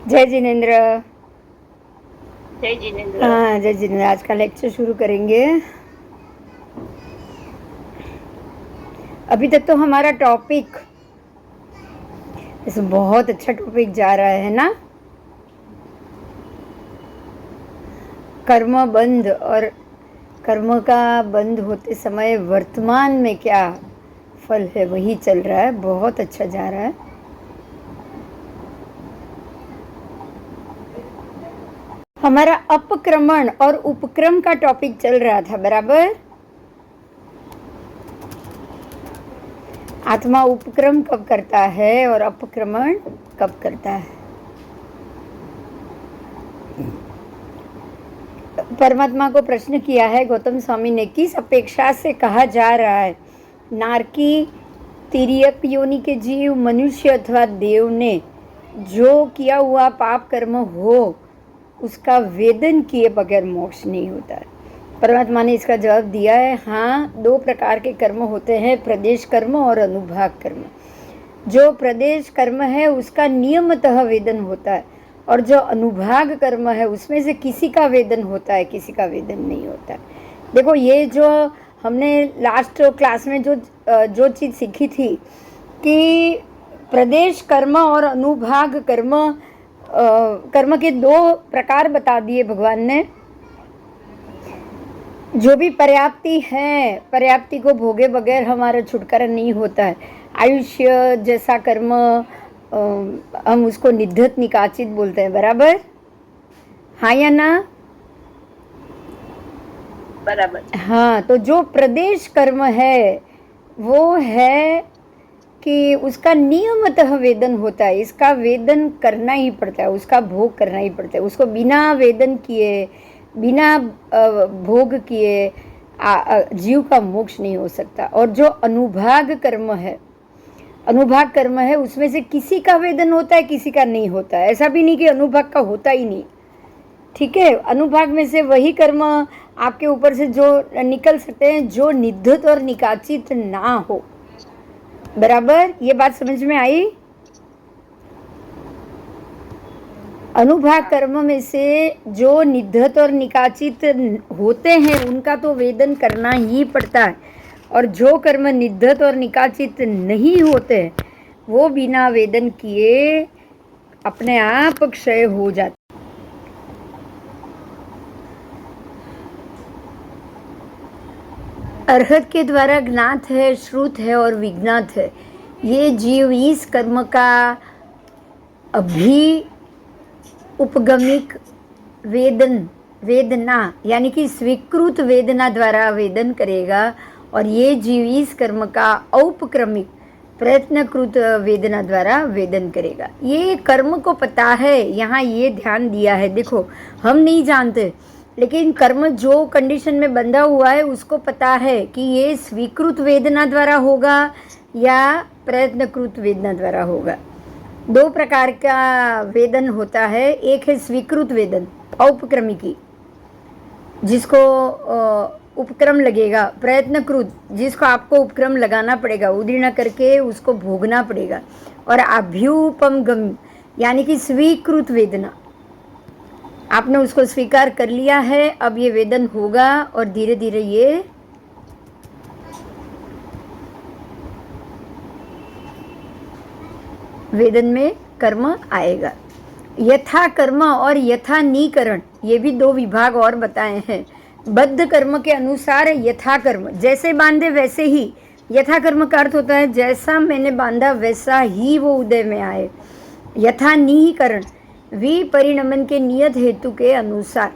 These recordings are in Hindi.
जय जिनेन्द्र। जय जिनेन्द्र। हाँ जय जिनेन्द्र। आज का लेक्चर शुरू करेंगे। अभी तक तो हमारा टॉपिक बहुत अच्छा टॉपिक जा रहा है ना, कर्म बंध और कर्म का बंध होते समय वर्तमान में क्या फल है वही चल रहा है। बहुत अच्छा जा रहा है। हमारा अपक्रमण और उपक्रम का टॉपिक चल रहा था, बराबर। आत्मा उपक्रम कब करता है और अपक्रमण कब करता है। परमात्मा को प्रश्न किया है गौतम स्वामी ने, किस अपेक्षा से कहा जा रहा है नारकी तिर्यक योनि के जीव, मनुष्य अथवा देव ने जो किया हुआ पाप कर्म हो उसका वेदन किए बगैर मोक्ष नहीं होता है। परमात्मा ने इसका जवाब दिया है, हाँ, दो प्रकार के कर्म होते हैं, प्रदेश कर्म और अनुभाग कर्म। जो प्रदेश कर्म है उसका नियमतः वेदन होता है और जो अनुभाग कर्म है उसमें से किसी का वेदन होता है, किसी का वेदन नहीं होता है। देखो, ये जो हमने लास्ट क्लास में जो चीज़ सीखी थी कि प्रदेश कर्म और अनुभाग कर्म कर्म के दो प्रकार बता दिए भगवान ने। जो भी पर्याप्ति है, पर्याप्ति को भोगे बगैर हमारा छुटकारा नहीं होता है। आयुष्य जैसा कर्म हम उसको निधत निकाचित बोलते हैं, बराबर। हाँ या ना? बराबर। हाँ, तो जो प्रदेश कर्म है वो है कि उसका नियमतः वेदन होता है। इसका वेदन करना ही पड़ता है, उसका भोग करना ही पड़ता है। उसको बिना वेदन किए, बिना भोग किए जीव का मोक्ष नहीं हो सकता। और जो अनुभाग कर्म है, अनुभाग कर्म है उसमें से किसी का वेदन होता है, किसी का नहीं होता है। ऐसा भी नहीं कि अनुभाग का होता ही नहीं, ठीक है। अनुभाग में से वही कर्म आपके ऊपर से जो निकल सकते हैं जो निधत और निकाचित ना हो, बराबर। ये बात समझ में आई? अनुभाग कर्म में से जो निधत और निकाचित होते हैं उनका तो वेदन करना ही पड़ता है, और जो कर्म निधत और निकाचित नहीं होते वो बिना वेदन किए अपने आप क्षय हो जाते। अर्हत के द्वारा ज्ञात है, श्रुत है और विज्ञात है। ये जीव इस कर्म का अभी उपगमिक वेदना यानी कि स्वीकृत वेदना द्वारा वेदन करेगा, और ये जीव इस कर्म का औपक्रमिक प्रयत्नकृत वेदना द्वारा वेदन करेगा। ये कर्म को पता है, यहाँ ये ध्यान दिया है। देखो, हम नहीं जानते, लेकिन कर्म जो कंडीशन में बंधा हुआ है उसको पता है कि ये स्वीकृत वेदना द्वारा होगा या प्रयत्नकृत वेदना द्वारा होगा। दो प्रकार का वेदन होता है। एक है स्वीकृत वेदन, औपक्रमिकी, जिसको उपक्रम लगेगा, प्रयत्नकृत, जिसको आपको उपक्रम लगाना पड़ेगा, उदीर्ण करके उसको भोगना पड़ेगा, और अभ्युपगम यानी कि स्वीकृत वेदना। आपने उसको स्वीकार कर लिया है, अब ये वेदन होगा और धीरे धीरे ये वेदन में कर्म आएगा। यथा कर्म और यथा निकरण, ये भी दो विभाग और बताए हैं। बद्ध कर्म के अनुसार यथा कर्म, जैसे बांधे वैसे ही। यथा कर्म का अर्थ होता है जैसा मैंने बांधा वैसा ही वो उदय में आए। यथा निकरण, विपरिणमन के नियत हेतु के अनुसार,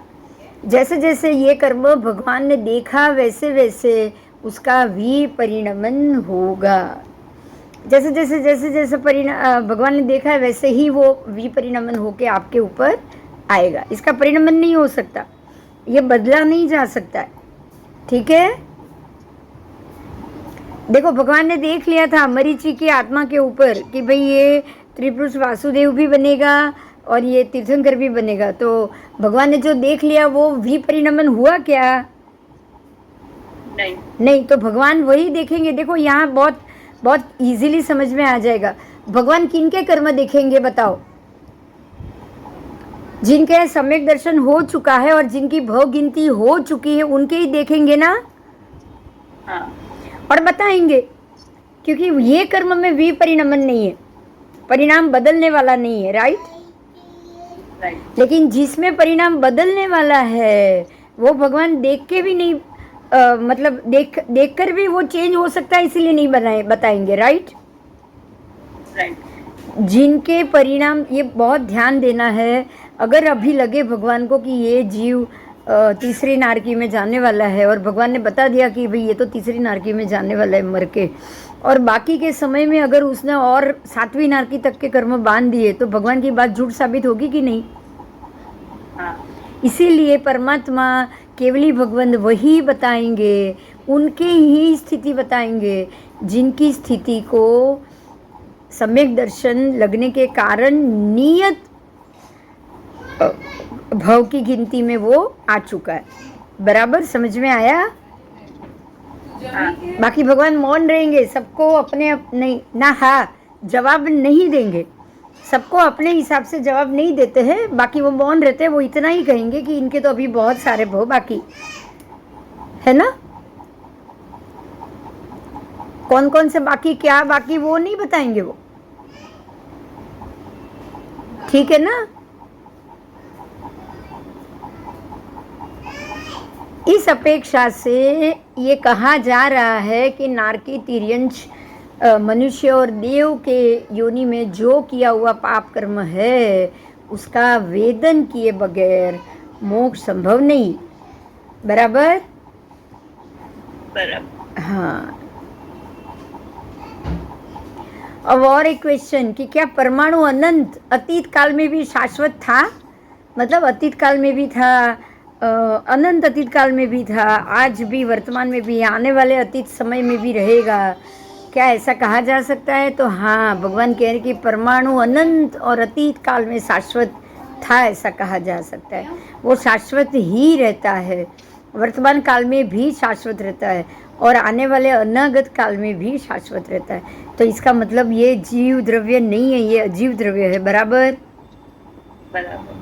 जैसे जैसे ये कर्म भगवान ने देखा वैसे वैसे उसका विपरिणमन होगा। जैसे जैसे जैसे जैसे भगवान ने देखा है वैसे ही वो विपरिणमन होके आपके ऊपर आएगा। इसका परिणमन नहीं हो सकता, ये बदला नहीं जा सकता है, ठीक है। देखो, भगवान ने देख लिया था मरीचि की आत्मा के ऊपर कि भाई ये त्रिपुरुष वासुदेव भी बनेगा और ये तीर्थंकर भी बनेगा। तो भगवान ने जो देख लिया वो विपरिणमन हुआ क्या? नहीं। तो भगवान वही देखेंगे। देखो, यहाँ बहुत बहुत इजीली समझ में आ जाएगा। भगवान किनके कर्म देखेंगे बताओ? जिनके सम्यक दर्शन हो चुका है और जिनकी भव गिनती हो चुकी है उनके ही देखेंगे ना हाँ और बताएंगे, क्योंकि ये कर्म में विपरिणमन नहीं है, परिणाम बदलने वाला नहीं है, राइट। राइट लेकिन जिसमें परिणाम बदलने वाला है वो भगवान देख के भी नहीं मतलब देख कर भी वो चेंज हो सकता है, इसीलिए नहीं बताएंगे, राइट। राइट जिनके परिणाम, ये बहुत ध्यान देना है, अगर अभी लगे भगवान को कि ये जीव तीसरी नारकी में जाने वाला है और भगवान ने बता दिया कि भाई ये तो तीसरी नारकी में जाने वाला है मर के, और बाकी के समय में अगर उसने और सातवीं नारकी तक के कर्म बांध दिए तो भगवान की बात झूठ साबित होगी कि नहीं। हाँ इसीलिए परमात्मा केवली भगवान वही बताएंगे, उनके ही स्थिति बताएंगे जिनकी स्थिति को सम्यक दर्शन लगने के कारण नियत भव की गिनती में वो आ चुका है। बराबर समझ में आया। हाँ बाकी भगवान मौन रहेंगे, सबको अपने नहीं ना, हाँ जवाब नहीं देंगे, सबको अपने हिसाब से जवाब नहीं देते हैं, बाकी वो मौन रहते हैं। वो इतना ही कहेंगे कि इनके तो अभी बहुत सारे भव बाकी है ना, कौन कौन से बाकी, क्या बाकी वो नहीं बताएंगे वो, ठीक है ना। इस अपेक्षा से ये कहा जा रहा है कि नारकी तिर्यंश मनुष्य और देव के योनि में जो किया हुआ पाप कर्म है उसका वेदन किए बगैर मोक्ष संभव नहीं। बराबर। बराबर। हाँ। अब और एक क्वेश्चन कि क्या परमाणु अनंत अतीत काल में भी शाश्वत था, मतलब अतीत काल में भी था, अनंत अतीत काल में भी था, आज भी वर्तमान में भी, आने वाले अतीत समय में भी रहेगा, क्या ऐसा कहा जा सकता है। तो हाँ, भगवान कह रहे कि परमाणु अनंत और अतीत काल में शाश्वत था, ऐसा कहा जा सकता है। वो शाश्वत ही रहता है, वर्तमान काल में भी शाश्वत रहता है और आने वाले अनागत काल में भी शाश्वत रहता है। तो इसका मतलब ये जीव द्रव्य नहीं है, ये अजीव द्रव्य है। बराबर। बराबर।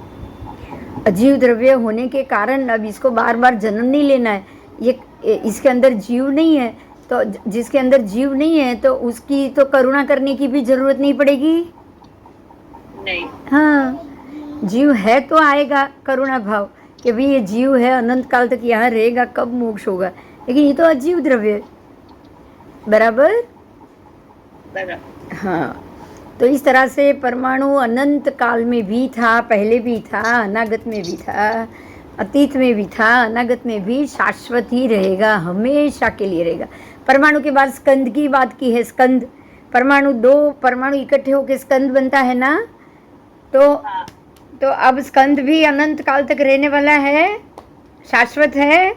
अजीव द्रव्य होने के कारण अब इसको बार बार जन्म नहीं लेना है। ये इसके अंदर जीव नहीं है, तो जिसके अंदर जीव नहीं है तो उसकी तो करुणा करने की भी जरूरत नहीं पड़ेगी। नहीं। हाँ, जीव है तो आएगा करुणा भाव कि भाई ये जीव है, अनंत काल तक यहाँ रहेगा, कब मोक्ष होगा। लेकिन ये तो अजीव द्रव्य है। बराबर। बराबर। हाँ, तो इस तरह से परमाणु अनंत काल में भी था, पहले भी था, अनागत में भी था, अतीत में भी था, अनागत में भी शाश्वत ही रहेगा, हमेशा के लिए रहेगा। परमाणु के बाद स्कंद की बात की है। स्कंद, परमाणु, दो परमाणु इकट्ठे होकर स्कंद बनता है ना, तो अब स्कंद भी अनंत काल तक रहने वाला है, शाश्वत है,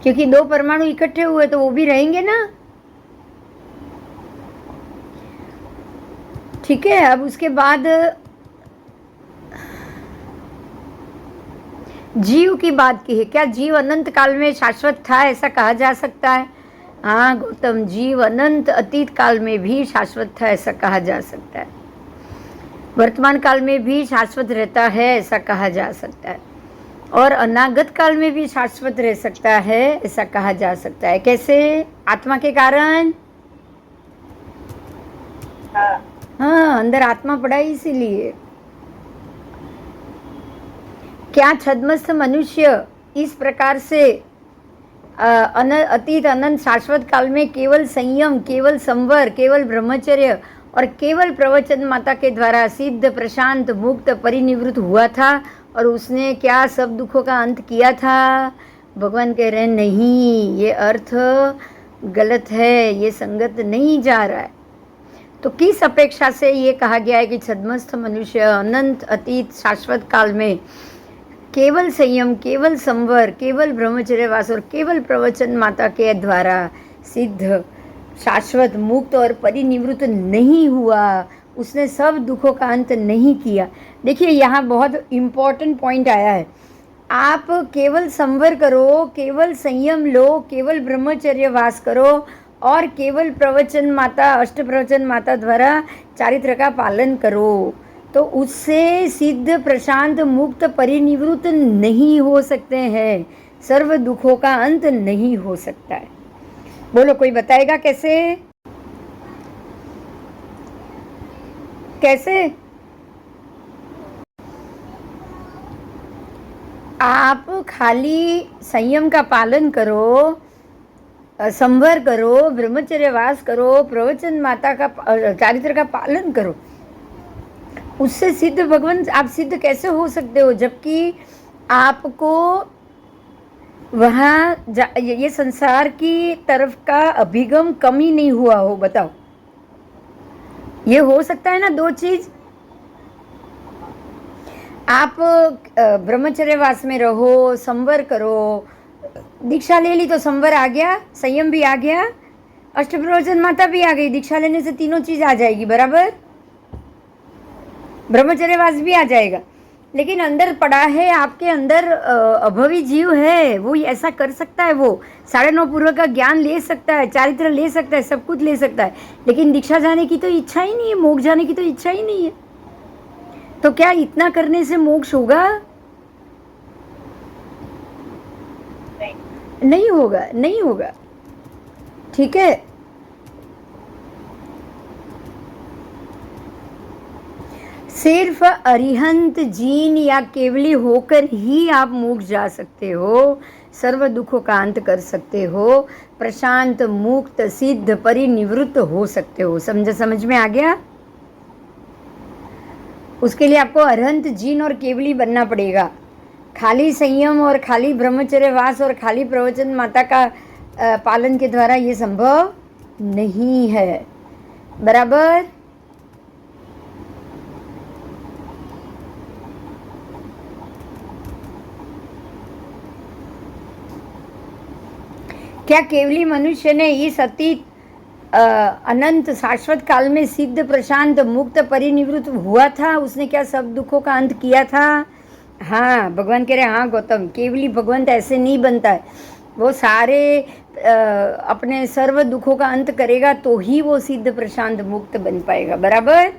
क्योंकि दो परमाणु इकट्ठे हुए तो वो भी रहेंगे ना। ठीक है। अब उसके बाद जीव की बात की है। क्या जीव अनंत काल में शाश्वत था, ऐसा कहा जा सकता है। हाँ गौतम, जीव अनंत अतीत काल में भी शाश्वत था, ऐसा कहा जा सकता है। वर्तमान काल में भी शाश्वत रहता है, ऐसा कहा जा सकता है, और अनागत काल में भी शाश्वत रह सकता है, ऐसा कहा जा सकता है। कैसे? आत्मा के कारण। हाँ, अंदर आत्मा पड़ा है, इसीलिए। क्या छद्मस्थ मनुष्य इस प्रकार से अतीत अनंत शाश्वत काल में केवल संयम, केवल संवर, केवल ब्रह्मचर्य और केवल प्रवचन माता के द्वारा सिद्ध, प्रशांत, मुक्त, परिनिवृत्त हुआ था, और उसने क्या सब दुखों का अंत किया था? भगवान कह रहे हैं नहीं, ये अर्थ गलत है, ये संगत नहीं जा रहा है। तो किस अपेक्षा से ये कहा गया है कि छद्मस्थ मनुष्य अनंत अतीत शाश्वत काल में केवल संयम, केवल संवर, केवल ब्रह्मचर्यवास और केवल प्रवचन माता के द्वारा सिद्ध, शाश्वत, मुक्त और परिनिवृत्त नहीं हुआ, उसने सब दुखों का अंत नहीं किया। देखिए यहाँ बहुत इम्पोर्टेंट पॉइंट आया है। आप केवल संवर करो, केवल संयम लो, केवल ब्रह्मचर्य वास करो और केवल प्रवचन माता, अष्ट प्रवचन माता द्वारा चारित्र का पालन करो, तो उससे सिद्ध प्रशांत मुक्त परिनिवृत्त नहीं हो सकते हैं, सर्व दुखों का अंत नहीं हो सकता है। बोलो, कोई बताएगा कैसे? कैसे? आप खाली संयम का पालन करो, संवर करो, ब्रह्मचर्य वास करो, प्रवचन माता का चारित्र का पालन करो, उससे सिद्ध भगवान आप सिद्ध कैसे हो सकते हो? जबकि आपको वहाँ ये संसार की तरफ का अभिगम कम ही नहीं हुआ हो। बताओ, ये हो सकता है ना? दो चीज, आप ब्रह्मचर्यवास में रहो, संवर करो, दीक्षा ले ली तो संवर आ गया, संयम भी आ गया, अष्टप्रवचन माता भी आ गई, दीक्षा लेने से तीनों चीज आ जाएगी, बराबर? ब्रह्मचर्यवास भी आ जाएगा। लेकिन अंदर पड़ा है, आपके अंदर अभवी जीव है, वो ऐसा कर सकता है, वो 9.5 पूर्व का ज्ञान ले सकता है, चारित्र ले सकता है, सब कुछ ले सकता है, लेकिन दीक्षा जाने की तो इच्छा ही नहीं है, मोक्ष जाने की तो इच्छा ही नहीं है। तो क्या इतना करने से मोक्ष होगा? नहीं होगा, नहीं होगा। ठीक है, सिर्फ अरिहंत जीन या केवली होकर ही आप मोक्ष जा सकते हो, सर्व दुखों का अंत कर सकते हो, प्रशांत मुक्त सिद्ध परिनिवृत्त हो सकते हो। समझ में आ गया? उसके लिए आपको अरहंत जीन और केवली बनना पड़ेगा। खाली संयम और खाली ब्रह्मचर्य वास और खाली प्रवचन माता का पालन के द्वारा ये संभव नहीं है, बराबर? क्या केवली मनुष्य ने इस अतीत अनंत शाश्वत काल में सिद्ध प्रशांत मुक्त परिनिवृत्त हुआ था? उसने क्या सब दुखों का अंत किया था? हाँ, भगवान कह रहे हैं, हाँ गौतम, केवली भगवंत ऐसे नहीं बनता है, वो सारे अपने सर्व दुखों का अंत करेगा तो ही वो सिद्ध प्रशांत मुक्त बन पाएगा, बराबर?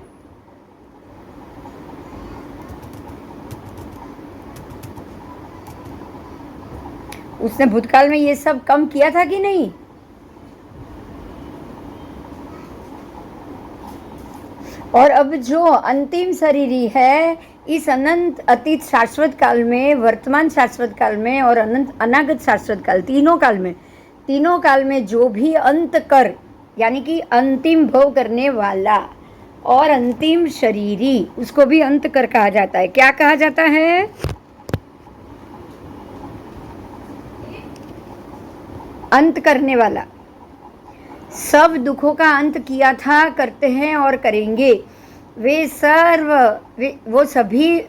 उसने भूतकाल में ये सब कम किया था कि नहीं? और अब जो अंतिम शरीरी है, इस अनंत अतीत शाश्वत काल में, वर्तमान शाश्वत काल में और अनंत अनागत शाश्वत काल, तीनों काल में जो भी अंत कर, यानी कि अंतिम भव करने वाला और अंतिम शरीरी, उसको भी अंत कर कहा जाता है। क्या कहा जाता है? अंत करने वाला। सब दुखों का अंत किया था, करते हैं और करेंगे। वो सभी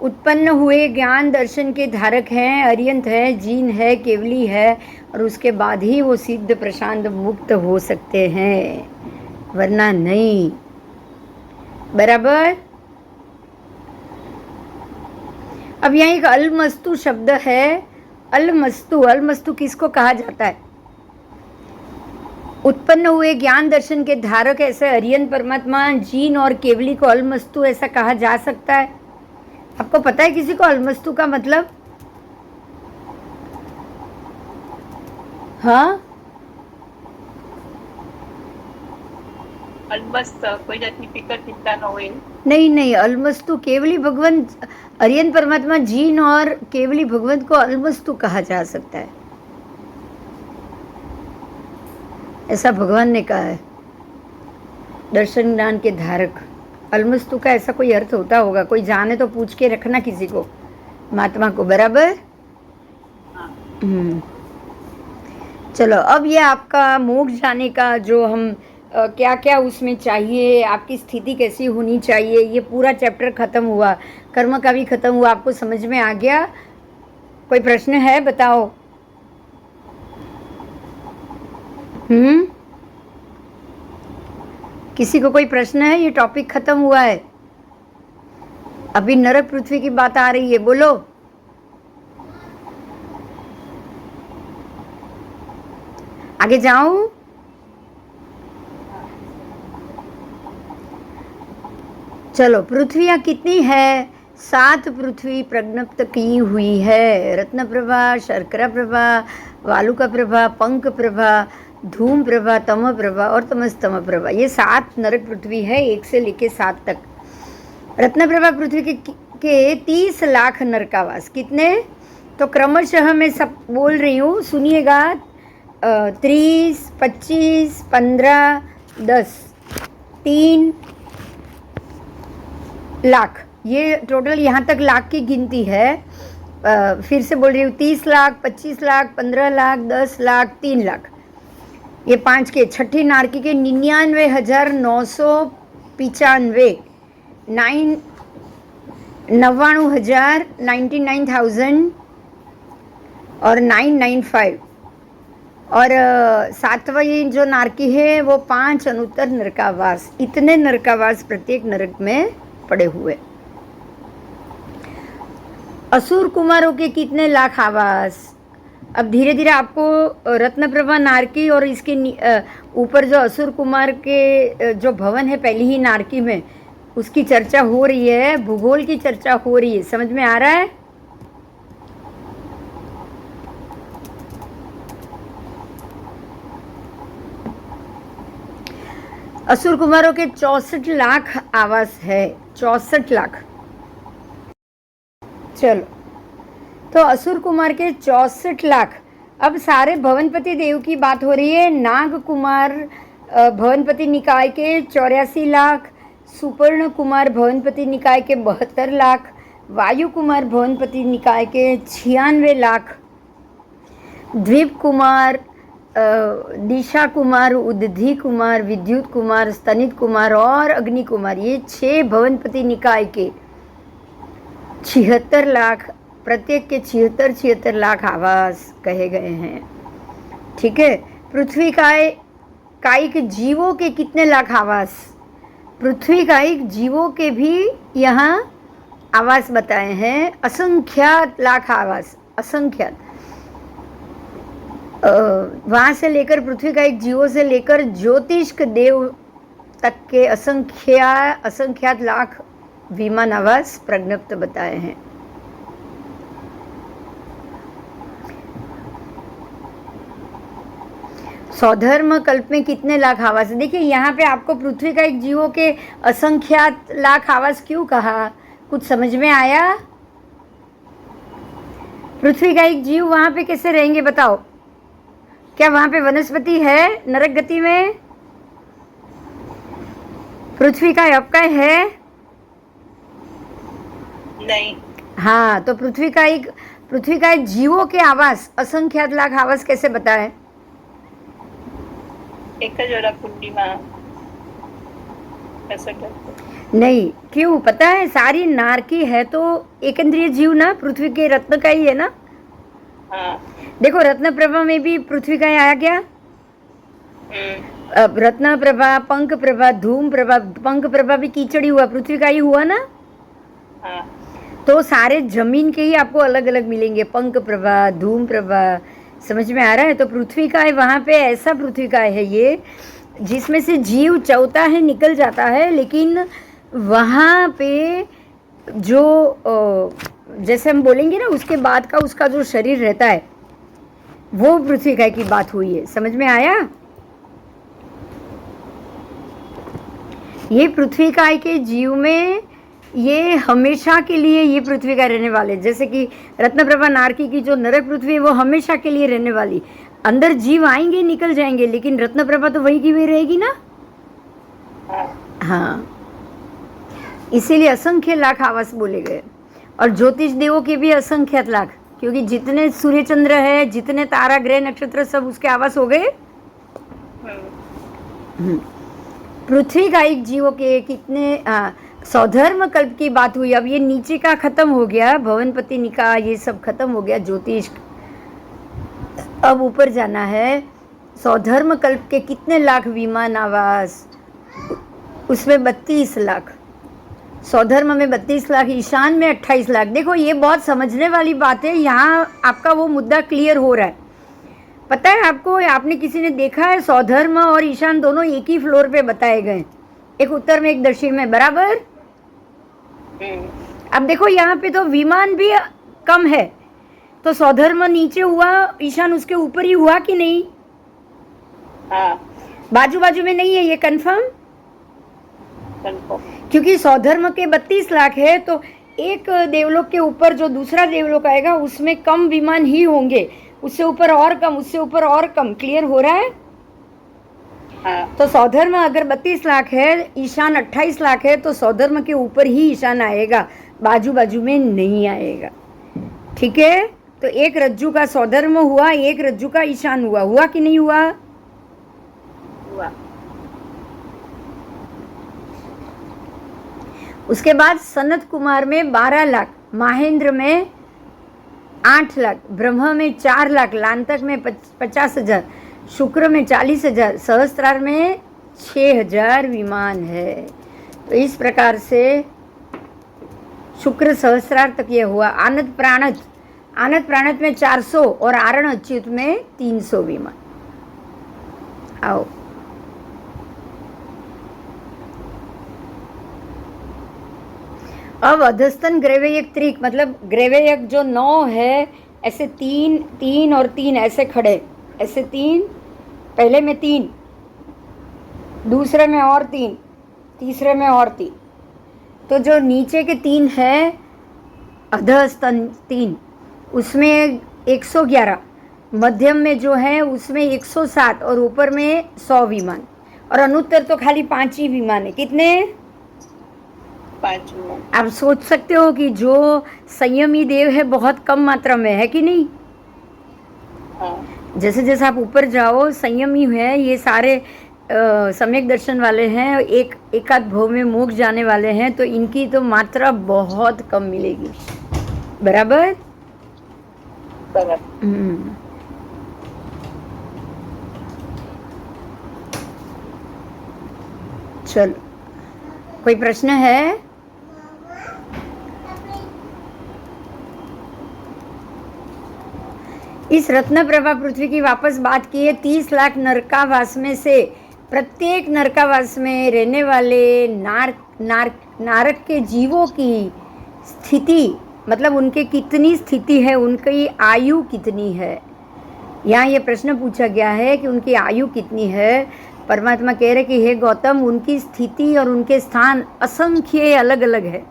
उत्पन्न हुए ज्ञान दर्शन के धारक हैं, अरियंत है, जीन है, केवली है, और उसके बाद ही वो सिद्ध प्रशांत मुक्त हो सकते हैं, वरना नहीं, बराबर? अब यहाँ एक अलमस्तु शब्द है। अलमस्तु किसको कहा जाता है? उत्पन्न हुए ज्ञान दर्शन के धारक ऐसे अरियन परमात्मा, जीन और केवली को अलमस्तु ऐसा कहा जा सकता है। आपको पता है किसी को अलमस्तु का मतलब? हाँ, अलमस्त कोई जातनी फिकर चिंता न होए। नहीं, अलमस्तु केवली भगवंत, अरियन परमात्मा, जीन और केवली भगवंत को अलमस्तु कहा जा सकता है, ऐसा भगवान ने कहा है। दर्शन ज्ञान के धारक, अलमस्तु का ऐसा कोई अर्थ होता होगा, कोई जाने तो पूछ के रखना किसी को, महात्मा को, बराबर? चलो, अब ये आपका मोक्ष जाने का जो हम क्या क्या उसमें चाहिए, आपकी स्थिति कैसी होनी चाहिए, ये पूरा चैप्टर खत्म हुआ, कर्म का भी खत्म हुआ। आपको समझ में आ गया? कोई प्रश्न है? बताओ। किसी को कोई प्रश्न है? ये टॉपिक खत्म हुआ है, अभी नरक पृथ्वी की बात आ रही है, बोलो। आगे जाऊं? चलो, पृथ्वियाँ कितनी है? 7 पृथ्वी प्रज्ञप्त की हुई है। रत्न प्रभा, शर्करा प्रभा, वालुका प्रभा, पंख प्रभा, धूम प्रभा, तम प्रभा और तमस्तम प्रभा। ये 7 नरक पृथ्वी है, 1 से लेके 7 तक। रत्न प्रभा पृथ्वी के 30 लाख नरकावास। कितने? तो क्रमशः मैं सब बोल रही हूँ, सुनिएगा। 30, 25, 15, 10, 3 लाख, ये टोटल यहाँ तक लाख की गिनती है। फिर से बोल रही हूँ, 30 लाख, 25 लाख, 15 लाख, 10 लाख, 3 लाख। ये 5 के छठी नारकी के 99,995, 99,000, 99,000 और 995। और 7वां जो नारकी है वो 5 अनुत्तर नरकावास। इतने नरकावास प्रत्येक नरक में पड़े हुए। असुर कुमारों के कितने लाख आवास? अब धीरे धीरे आपको रत्न प्रभा नारकी और इसके ऊपर जो असुर कुमार के जो भवन है पहली ही नारकी में, उसकी चर्चा हो रही है, भूगोल की चर्चा हो रही है। समझ में आ रहा है? असुर कुमारों के 64 लाख आवास है। 64 लाख। चलो, तो असुर कुमार के 64 लाख। अब सारे भवनपति देव की बात हो रही है। नाग कुमार भवनपति निकाय के 84 लाख, सुपर्ण कुमार भवनपति निकाय के 72 लाख, वायु कुमार भवनपति निकाय के 96 लाख, द्वीप कुमार, दिशा कुमार, उदधि कुमार, विद्युत कुमार, स्तनित कुमार और अग्नि कुमार, ये 6 भवनपति निकाय के 76 लाख, प्रत्येक के 76 लाख आवास कहे गए हैं। ठीक है। पृथ्वी कायिक जीवों के कितने लाख आवास? पृथ्वी कायिक जीवों के भी यहाँ आवास बताए हैं। असंख्यात लाख आवास, असंख्यात। वहाँ से लेकर पृथ्वी कायिक जीवों से लेकर ज्योतिष्क देव तक के असंख्यात लाख विमान आवास प्रज्ञप्त बताए हैं। सौधर्म कल्प में कितने लाख आवास? देखिए यहाँ पे आपको पृथ्वी का एक जीवों के असंख्यात लाख आवास क्यों कहा? कुछ समझ में आया? पृथ्वी का एक जीव वहां पे कैसे रहेंगे बताओ? क्या वहां पे वनस्पति है नरक गति में? पृथ्वी का अपकाय है? नहीं। हाँ, तो पृथ्वी का एक जीवों के आवास असंख्यात लाख आवास कैसे बताए? एक जोड़ा कुंडी में ऐसा करते नहीं, क्यों पता है? सारी नारकी है तो एकेंद्रीय जीव ना, पृथ्वी के रत्न का ही है ना। हाँ। देखो रत्न प्रभा में भी पृथ्वी का ही आया क्या? अब रत्न प्रभा, पंख प्रभा, धूम प्रभा, पंख प्रभा भी कीचड़ी हुआ, पृथ्वी का ही हुआ ना। हाँ। तो सारे जमीन के ही आपको अलग अलग मिलेंगे, पंख प्रभा, धूम प्रभा। समझ में आ रहा है? तो पृथ्वी का है वहाँ पे, ऐसा पृथ्वी का है ये जिसमें से जीव चौथा है निकल जाता है, लेकिन वहाँ पे जो जैसे हम बोलेंगे ना उसके बाद का उसका जो शरीर रहता है वो पृथ्वी का की बात हुई है। समझ में आया? ये पृथ्वी काय के जीव में ये हमेशा के लिए ये पृथ्वी का रहने वाले, जैसे कि रत्नप्रभा नारकी की जो नरक पृथ्वी है वो हमेशा के लिए रहने वाली। अंदर जीव आएंगे निकल जाएंगे, लेकिन रत्नप्रभा तो वही की वही रहेगी ना। हाँ, इसीलिए असंख्य लाख आवास बोले गए। और ज्योतिष देवों के भी असंख्यात लाख, क्योंकि जितने सूर्य चंद्र है, जितने तारा ग्रह नक्षत्र सब उसके आवास हो गए। पृथ्वी का एक जीवों के कितने सौधर्म कल्प की बात हुई। अब ये नीचे का खत्म हो गया, भवनपति निकाय ये सब खत्म हो गया, ज्योतिष। अब ऊपर जाना है। सौधर्म कल्प के कितने लाख विमान आवास? उसमें 32 लाख। सौधर्म में 32 लाख, ईशान में 28 लाख। देखो ये बहुत समझने वाली बात है, यहाँ आपका वो मुद्दा क्लियर हो रहा है। पता है आपको, आपने किसी ने देखा है सौधर्म और ईशान दोनों एक ही फ्लोर पे बताए गए, एक उत्तर में एक दक्षिण में, बराबर? अब देखो यहाँ पे तो विमान भी कम है, तो स्वधर्म नीचे हुआ, ईशान उसके ऊपर ही हुआ कि नहीं? हाँ बाजू बाजू में नहीं है, ये कंफर्म? कंफर्म। क्योंकि स्वधर्म के 32 लाख है, तो एक देवलोक के ऊपर जो दूसरा देवलोक आएगा उसमें कम विमान ही होंगे, उससे ऊपर और कम, उससे ऊपर और कम। क्लियर हो रहा है? हाँ तो सौधर्म अगर 32 लाख है, ईशान 28 लाख है, तो सौधर्म के ऊपर ही ईशान आएगा, बाजू बाजू में नहीं आएगा। ठीक है? तो एक रज्जू का सौधर्म हुआ, एक रज्जू का ईशान हुआ। हुआ कि नहीं हुआ? हुआ। उसके बाद सनत कुमार में 12 लाख, माहेंद्र में 8 लाख, ब्रह्म में 4 लाख, लांतक में 50,000, शुक्र में 40,000, सहस्त्रार में 6,000 विमान है। तो इस प्रकार से शुक्र सहस्त्रार तक ये हुआ। आनत प्राणत में 400 और आरण अच्युत में 300 विमान। आओ, अब अधस्तन ग्रेवेयक त्रिक, मतलब ग्रेवेयक जो 9 है, ऐसे 3 3 और 3 ऐसे खड़े, ऐसे 3, पहले में 3, दूसरे में और 3, तीसरे में और 3। तो जो नीचे के 3 है अधस्तन 3, उसमें 111, मध्यम में जो है उसमें 107 और ऊपर में 100 विमान, और अनुत्तर तो खाली 5 ही विमान है। कितने? 5 विमान। आप सोच सकते हो कि जो संयमी देव है बहुत कम मात्रा में है कि नहीं? हाँ जैसे जैसे आप ऊपर जाओ, संयमी है, ये सारे सम्यक दर्शन वाले हैं, एकाध भव में मोक्ष जाने वाले हैं, तो इनकी तो मात्रा बहुत कम मिलेगी। बराबर? चलो, कोई प्रश्न है? इस रत्न प्रभा पृथ्वी की वापस बात की है। 30 लाख नरकावास में से प्रत्येक नरकावास में रहने वाले नारक के जीवों की स्थिति, मतलब उनके कितनी स्थिति है, उनकी आयु कितनी है। यहाँ ये प्रश्न पूछा गया है कि उनकी आयु कितनी है। परमात्मा कह रहे कि हे गौतम, उनकी स्थिति और उनके स्थान असंख्य अलग अलग है,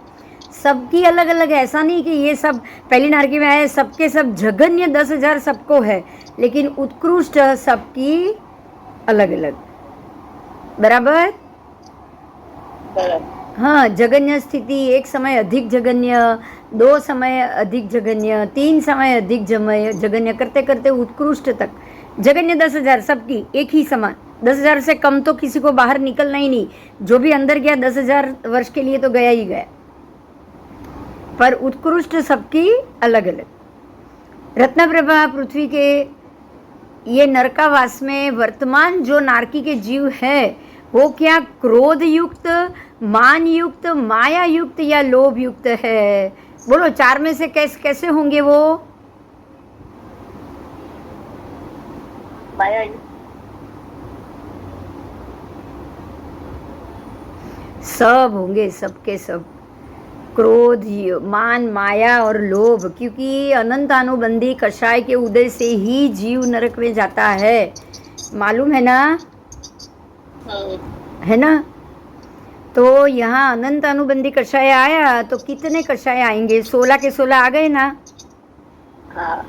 सबकी अलग अलग है। ऐसा नहीं कि ये सब पहली नारकी में आए सबके सब जघन्य 10,000 सबको है, लेकिन उत्कृष्ट सबकी अलग अलग। बराबर? हाँ, जघन्य स्थिति, एक समय अधिक जघन्य, 2 समय अधिक जघन्य, 3 समय अधिक जघन्य, करते करते उत्कृष्ट तक। जघन्य 10,000 सबकी एक ही समान। 10,000 से कम तो किसी को बाहर निकलना ही नहीं, जो भी अंदर गया 10,000 वर्ष के लिए तो गया ही गया, पर उत्कृष्ट सबकी अलग अलग। रत्नप्रभा पृथ्वी के ये नरकावास में वर्तमान जो नारकी के जीव है, वो क्या क्रोध युक्त, मान युक्त, माया युक्त या लोभ युक्त है? बोलो, 4 में से कैसे होंगे वो? माया युक्त। सब होंगे, सबके सब। क्रोध, मान, माया और लोभ, क्योंकि अनंतानुबंधी कषाय के उदय से ही जीव नरक में जाता है। मालूम है ना? है ना? तो यहाँ अनंत अनुबंधी कषाय आया तो कितने कषाय आएंगे? 16 के 16 आ गए ना? हाँ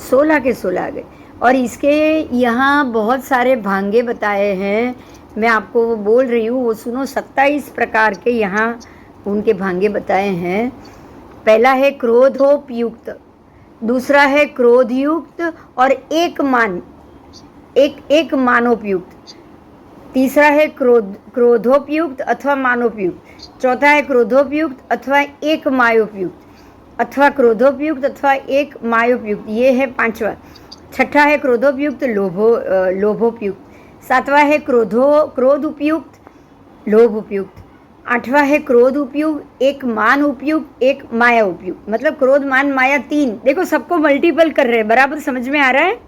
16 के 16 आ गए। और इसके यहाँ बहुत सारे भांगे बताए हैं, मैं आपको वो बोल रही हूँ, वो सुनो। 27 प्रकार के यहाँ उनके भांगे बताए हैं। पहला है क्रोधोपयुक्त, दूसरा है क्रोधयुक्त और एक मानोपयुक्त, तीसरा है क्रोधोपयुक्त अथवा मानोपयुक्त, चौथा है क्रोधोपयुक्त अथवा एक मायोपयुक्त, अथवा क्रोधोपयुक्त अथवा एक मायोपयुक्त, ये है 5वां। छठा है क्रोधोपयुक्त लोभोपयुक्त, 7वां है क्रोध उपयुक्त लोभ उपयुक्त, 8वां है क्रोध उपयुक्त, एक मान उपयुक्त, एक माया उपयुक्त। मतलब क्रोध मान माया 3। देखो सबको मल्टीपल कर रहे हैं, बराबर समझ में आ रहा है?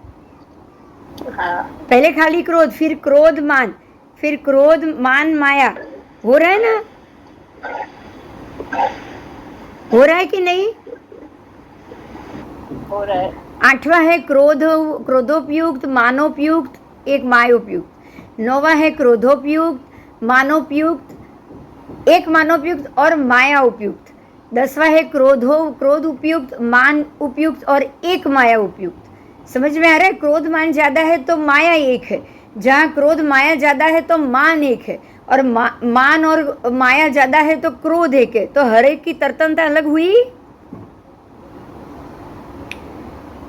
हाँ पहले खाली क्रोध, फिर क्रोध मान, फिर क्रोध मान माया, हो रहा है ना? हो रहा है कि नहीं? हो रहा है। 8वां है क्रोधोपयुक्त, मानोपयुक्त, एक मायोपयुक्त। 9वां है क्रोधोपयुक्त, मानोपयुक्त, एक मानोपयुक्त और माया उपयुक्त। 10वां है क्रोध उपयुक्त, मान उपयुक्त और एक माया उपयुक्त। समझ में आ रहा है? क्रोध मान ज्यादा है तो माया एक है, जहाँ क्रोध माया ज्यादा है तो मान एक है, और मान और माया ज्यादा है तो क्रोध एक है। तो हर एक की तरतमता अलग हुई।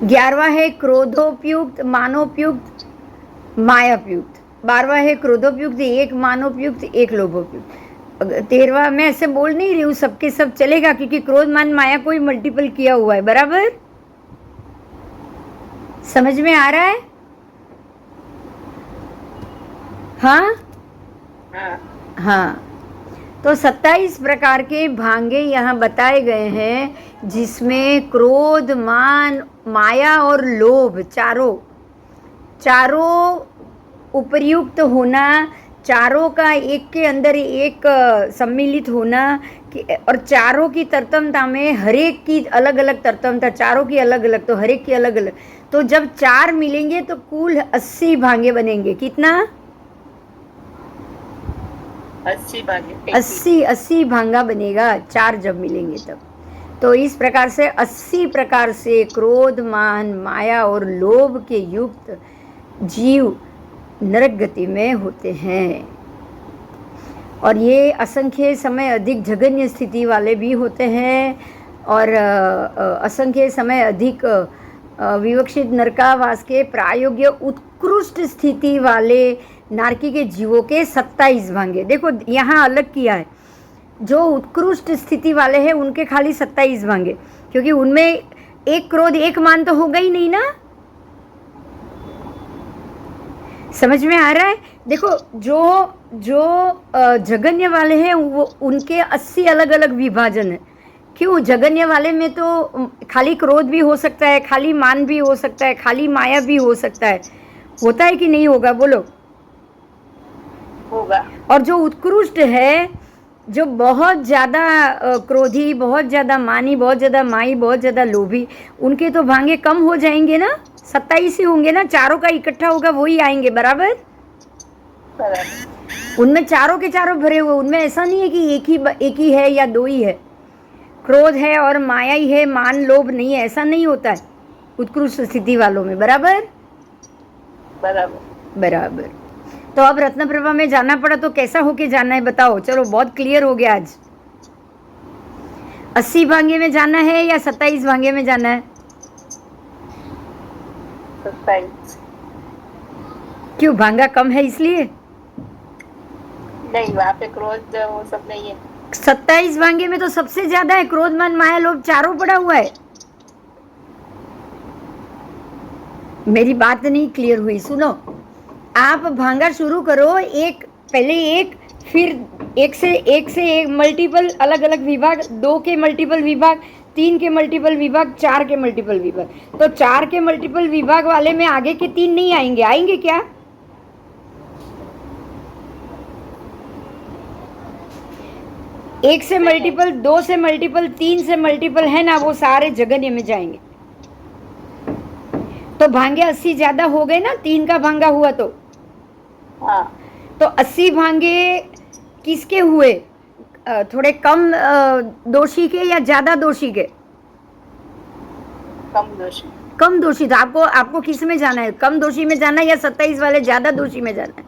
11वां है क्रोधोपयुक्त, मानोपयुक्त, मायापयुक्त। 12वां है क्रोधोपयुक्त, एक मानोपयुक्त, एक लोभोपयुक्त। 13वां मैं ऐसे बोल नहीं रही हूँ, सबके सब चलेगा, क्योंकि क्रोध मान माया को ही मल्टीपल किया हुआ है। बराबर? समझ में आ रहा है? हाँ हाँ। तो 27 प्रकार के भांगे यहाँ बताए गए हैं, जिसमें क्रोध, मान, माया और लोभ चारों उपर्युक्त होना, चारों का एक के अंदर एक सम्मिलित होना, और चारों की तरतमता में हर एक की अलग अलग तरतमता, चारों की अलग अलग तो हर एक की अलग अलग। तो जब 4 मिलेंगे तो कुल 80 भांगे बनेंगे। कितना? 80 भागे 80 भांगा बनेगा 4 जब मिलेंगे तब। तो इस प्रकार से 80 प्रकार से क्रोध, मान, माया और लोभ के युक्त जीव नरक गति में होते हैं। और ये असंख्य समय अधिक जघन्य स्थिति वाले भी होते हैं, और असंख्य समय अधिक विवक्षित नरकावास के प्रायोग्य उत्कृष्ट स्थिति वाले नारकी के जीवों के 27 भांगे। देखो यहाँ अलग किया है, जो उत्कृष्ट स्थिति वाले हैं उनके खाली 27 भांगे, क्योंकि उनमें एक क्रोध एक मान तो होगा ही नहीं ना। समझ में आ रहा है? देखो जो जघन्य वाले हैं वो उनके 80 अलग अलग विभाजन है। क्यों? जघन्य वाले में तो खाली क्रोध भी हो सकता है, खाली मान भी हो सकता है, खाली माया भी हो सकता है। होता है कि नहीं होगा? बोलो। होगा। और जो उत्कृष्ट है, जो बहुत ज़्यादा क्रोधी, बहुत ज़्यादा मानी, बहुत ज़्यादा माई, बहुत ज़्यादा लोभी, उनके तो भांगे कम हो जाएंगे ना। 27 ही होंगे ना, चारों का इकट्ठा होगा वही आएंगे। बराबर? उनमें चारों के चारों भरे हुए, उनमें ऐसा नहीं है कि एक ही है या दो ही है, क्रोध है और माया ही है, मान लोभ नहीं है, ऐसा नहीं होता है उत्कृष्ट स्थिति वालों में। बराबर? बराबर। तो अब रत्न प्रभा में जाना पड़ा तो कैसा होके जाना है बताओ? चलो बहुत क्लियर हो गया आज। 80 भांगे में जाना है या 27 भांगे में जाना है? 27। क्यों? भांगा कम है इसलिए? नहीं, वहाँ पे क्रोध वो सब नहीं है। 27 भांगे में तो सबसे ज्यादा है, क्रोध, मान, माया, लोभ चारों पड़ा हुआ है। मेरी बात नहीं क्लियर हुई, सुनो। आप भांगा शुरू करो, पहले एक, फिर एक से एक मल्टीपल अलग अलग विभाग, 2 के मल्टीपल विभाग, 3 के मल्टीपल विभाग, 4 के मल्टीपल विभाग। तो 4 के मल्टीपल विभाग वाले में आगे के 3 नहीं आएंगे? आएंगे क्या? एक से मल्टीपल, 2 से मल्टीपल, 3 से मल्टीपल है ना, वो सारे जघन्य में जाएंगे। तो भांगे 80 ज्यादा हो गए ना, 3 का भांगा हुआ तो। हाँ। तो 80 भांगे किसके हुए? थोड़े कम दोषी के या ज्यादा दोषी के? कम दोषी। तो आपको किस में जाना है? कम दोषी में जाना है या 27 वाले ज्यादा दोषी में जाना है?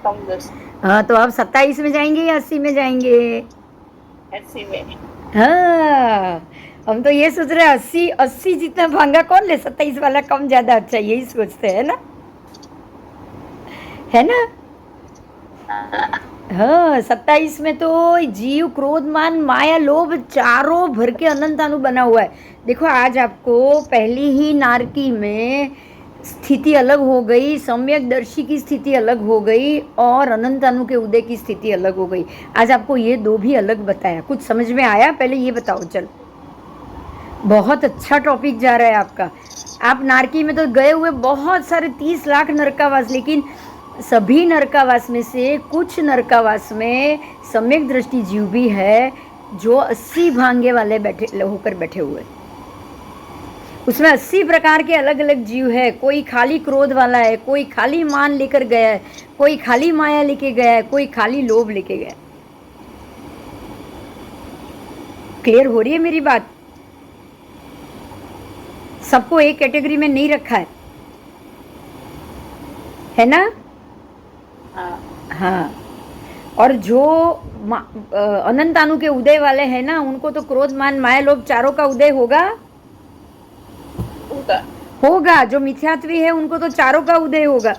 कम दोषी। हाँ, तो आप 27 में जाएंगे या 80 में जाएंगे? 80 में। हाँ, हम तो ये सोच रहे हैं 80 जितना भांगा कौन ले, 27 वाला कम ज्यादा अच्छा, यही सोचते हैं ना, है ना? हाँ, 27 में तो जीव, क्रोध, मान, माया, लोभ चारों भर के अनंतानु बना हुआ है। देखो आज आपको पहली ही नारकी में स्थिति अलग हो गई, सम्यक दर्शी की स्थिति अलग हो गई, और अनंतानु के उदय की स्थिति अलग हो गई। आज आपको ये 2 भी अलग बताया। कुछ समझ में आया? पहले ये बताओ। चल, बहुत अच्छा टॉपिक जा रहा है आपका। आप नारकी में तो गए हुए बहुत सारे 30 लाख नरकावास, लेकिन सभी नरकावास में से कुछ नरकावास में सम्यक दृष्टि जीव भी है, जो 80 भांगे वाले होकर बैठे हुए, उसमें 80 प्रकार के अलग अलग जीव है। कोई खाली क्रोध वाला है, कोई खाली मान लेकर गया है, कोई खाली माया लेके गया है, कोई खाली लोभ लेके गया। क्लियर हो रही है मेरी बात? सबको एक कैटेगरी में नहीं रखा है ना? हाँ। और जो अनंतानु के उदय वाले हैं ना, उनको तो क्रोध मान माया लोभ चारों का उदय होगा। जो मिथ्यात्वी है उनको तो चारों का उदय होगा।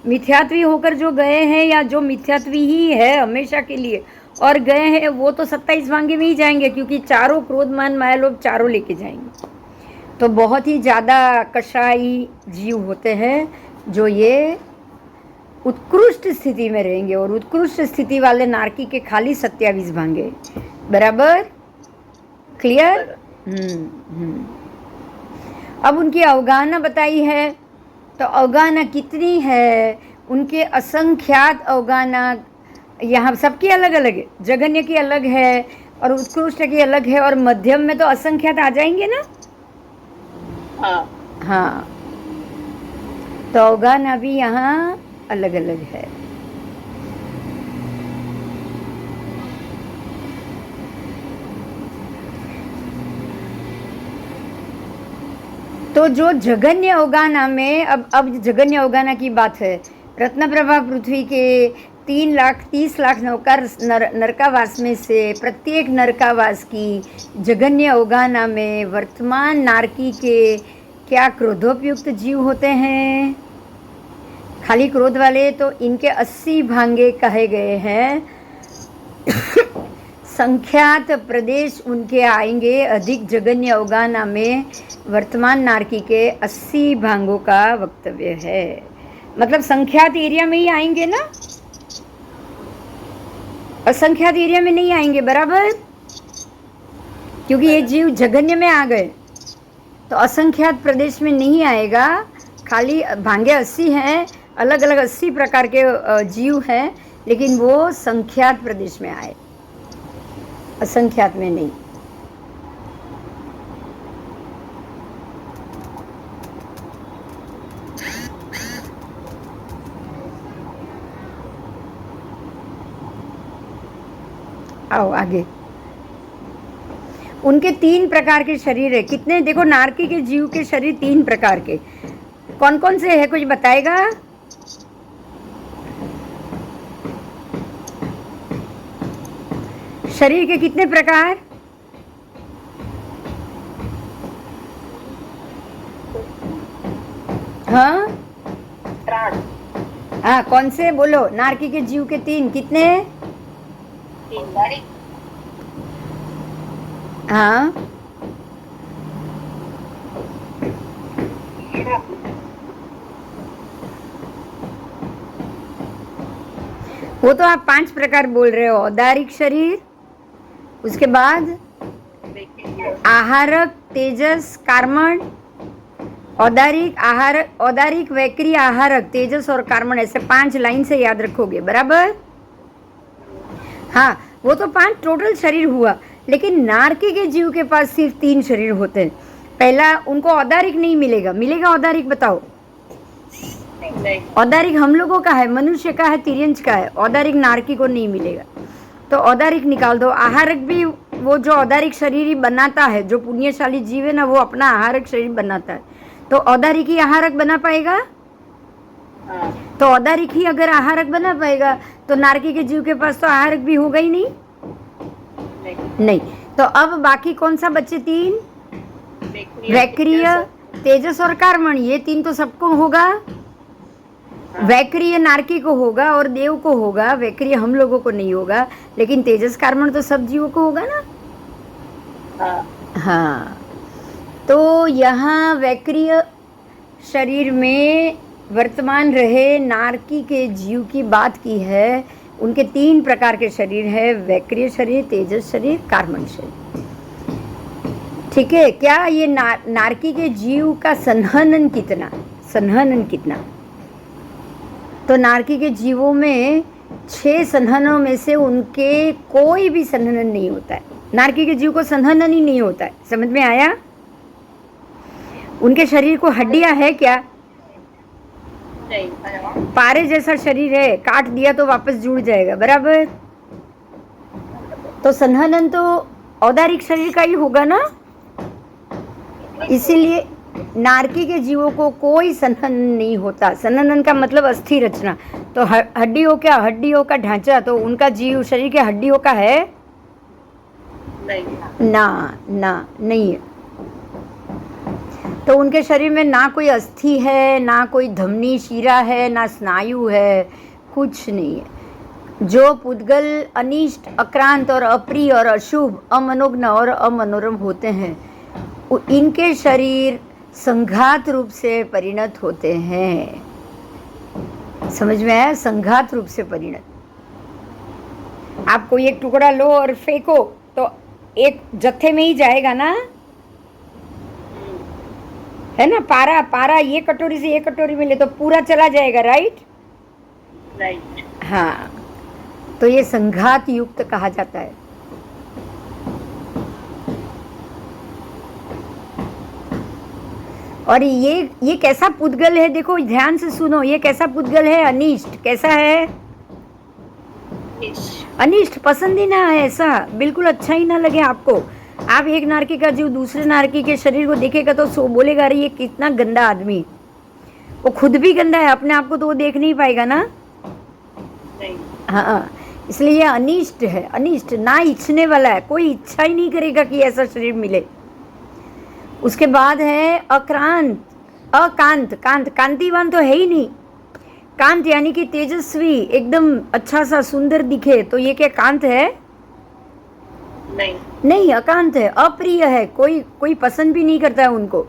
मिथ्यात्वी होकर जो गए हैं या जो मिथ्यात्वी ही है हमेशा के लिए और गए हैं, वो तो 27 भांगे में ही जाएंगे, क्योंकि चारों क्रोध मान माया लोभ चारों लेके जाएंगे। तो बहुत ही ज़्यादा कषाई जीव होते हैं जो ये उत्कृष्ट स्थिति में रहेंगे, और उत्कृष्ट स्थिति वाले नारकी के खाली 27 भांगे। बराबर? क्लियर? अब उनकी अवगाहना बताई है, तो अवगाहना कितनी है? उनके असंख्यात अवगाहना यहाँ सबकी अलग अलग है। जगन्य की अलग है और उत्कृष्ट की अलग है, और मध्यम में तो असंख्यात आ जाएंगे ना। हाँ, तो अवगाहना भी यहाँ अलग अलग है। तो जो जगन्य अवगाहना में, अब जगन्य अवगाहना की बात है। रत्नप्रभा पृथ्वी के 3,30,00,000 नरकावास में से प्रत्येक नरकावास की जगन्य अवगाहना में वर्तमान नारकी के क्या क्रोधोपयुक्त जीव होते हैं? खाली क्रोध वाले तो इनके 80 भांगे कहे गए हैं। संख्यात प्रदेश उनके आएंगे अधिक जगन्य अवगाहना में। वर्तमान नारकी के 80 भांगों का वक्तव्य है, मतलब संख्यात एरिया में ही आएंगे ना, असंख्यात एरिया में नहीं आएंगे। बराबर? क्योंकि ये जीव जगन्य में आ गए तो असंख्यात प्रदेश में नहीं आएगा। खाली भांगे 80 हैं, अलग अलग 80 प्रकार के जीव हैं, लेकिन वो संख्यात प्रदेश में आए, असंख्यात में नहीं। आओ आगे। उनके 3 प्रकार के शरीर है। कितने? देखो, नारकी के जीव के शरीर 3 प्रकार के। कौन कौन से है, कुछ बताएगा? शरीर के कितने प्रकार? हाँ हाँ, कौन से बोलो? नारकी के जीव के 3 कितने? हाँ, वो तो आप 5 प्रकार बोल रहे हो। औदारिक शरीर, उसके बाद आहारक, तेजस, कार्मण। औदारिक, आहारक, औदारिक, वैक्रिय, आहारक, तेजस और कार्मण, ऐसे 5 लाइन से याद रखोगे। बराबर? हाँ, वो तो 5 टोटल शरीर हुआ, लेकिन नारकी के जीव के पास सिर्फ 3 शरीर होते हैं। पहला, उनको औदारिक नहीं मिलेगा। मिलेगा औदारिक? बताओ। औदारिक हम लोगों का है, मनुष्य का है, तिर्यंच का है। औदारिक नारकी को नहीं मिलेगा, तो औदारिक निकाल दो। आहारक भी वो जो औदारिक शरीर ही बनाता है, जो पुण्यशाली जीव है ना, वो अपना आहारक शरीर बनाता है, तो औदारिक ही आहारक बना पाएगा। तो औदारिक ही अगर आहारक बना पाएगा तो नारकी के जीव के पास तो आहारक भी होगा ही नहीं। तो अब बाकी कौन सा बच्चे? 3, वैक्रिय, तेजस और कार्मण। ये 3 तो सबको होगा। वैक्रिय नारकी को होगा और देव को होगा, वैक्रिय हम लोगों को नहीं होगा, लेकिन तेजस कार्मण तो सब जीवों को होगा ना। हाँ, तो यहाँ वैक्रिय शरीर में वर्तमान रहे नारकी के जीव की बात की है। उनके 3 प्रकार के शरीर है, वैक्रिय शरीर, तेजस शरीर, कार्मण शरीर। ठीक है? क्या ये नारकी के जीव का संहनन कितना? तो नारकी के जीवों में 6 संहननों में से उनके कोई भी संहनन नहीं होता है। नारकी के जीव को संहनन ही नहीं होता है। समझ में आया? उनके शरीर को हड्डियां है क्या? नहीं। पारे जैसा शरीर है, काट दिया तो वापस जुड़ जाएगा, बराबर? तो संहनन तो औदारिक शरीर का ही होगा ना, इसीलिए नारकी के जीवों को कोई संहनन नहीं होता। संहनन का मतलब अस्थि रचना। तो हड्डियों क्या, हड्डियों का ढांचा, तो उनका जीव शरीर के हड्डियों का है नहीं। ना नहीं है। तो उनके शरीर में ना कोई अस्थि है, ना कोई धमनी शिरा है, ना स्नायु है, कुछ नहीं है। जो पुद्गल अनिष्ट, अक्रांत और अप्रिय और अशुभ, अमनोज्ञ और अमनोरम होते हैं, इनके शरीर संघात रूप से परिणत होते हैं। समझ में आया? संघात रूप से परिणत। आप कोई एक टुकड़ा लो और फेंको तो एक जत्थे में ही जाएगा ना, है ना? पारा ये कटोरी से ये कटोरी में ले तो पूरा चला जाएगा, राइट? हाँ, तो ये संघात युक्त कहा जाता है। और ये कैसा पुद्गल है, देखो ध्यान से सुनो, ये कैसा पुद्गल है? अनिष्ट। कैसा है? अनिष्ट, पसंद ही ना है, ऐसा बिल्कुल अच्छा ही ना लगे आपको। आप एक नारकी का जीव दूसरे नारकी के शरीर को देखेगा तो बोलेगा अरे ये कितना गंदा आदमी। वो खुद भी गंदा है, अपने आप को तो वो देख नहीं पाएगा ना। नहीं। हाँ, इसलिए ये अनिष्ट है, अनिष्ट, ना इच्छने वाला है, कोई इच्छा ही नहीं करेगा कि ऐसा शरीर मिले। उसके बाद है अक्रांत, अकांत, कांतिवान तो है ही नहीं। कांत यानी कि तेजस्वी, एकदम अच्छा सा सुंदर दिखे, तो ये क्या कांत है? नहीं, अकांत है, अप्रिय है, कोई पसंद भी नहीं करता है उनको।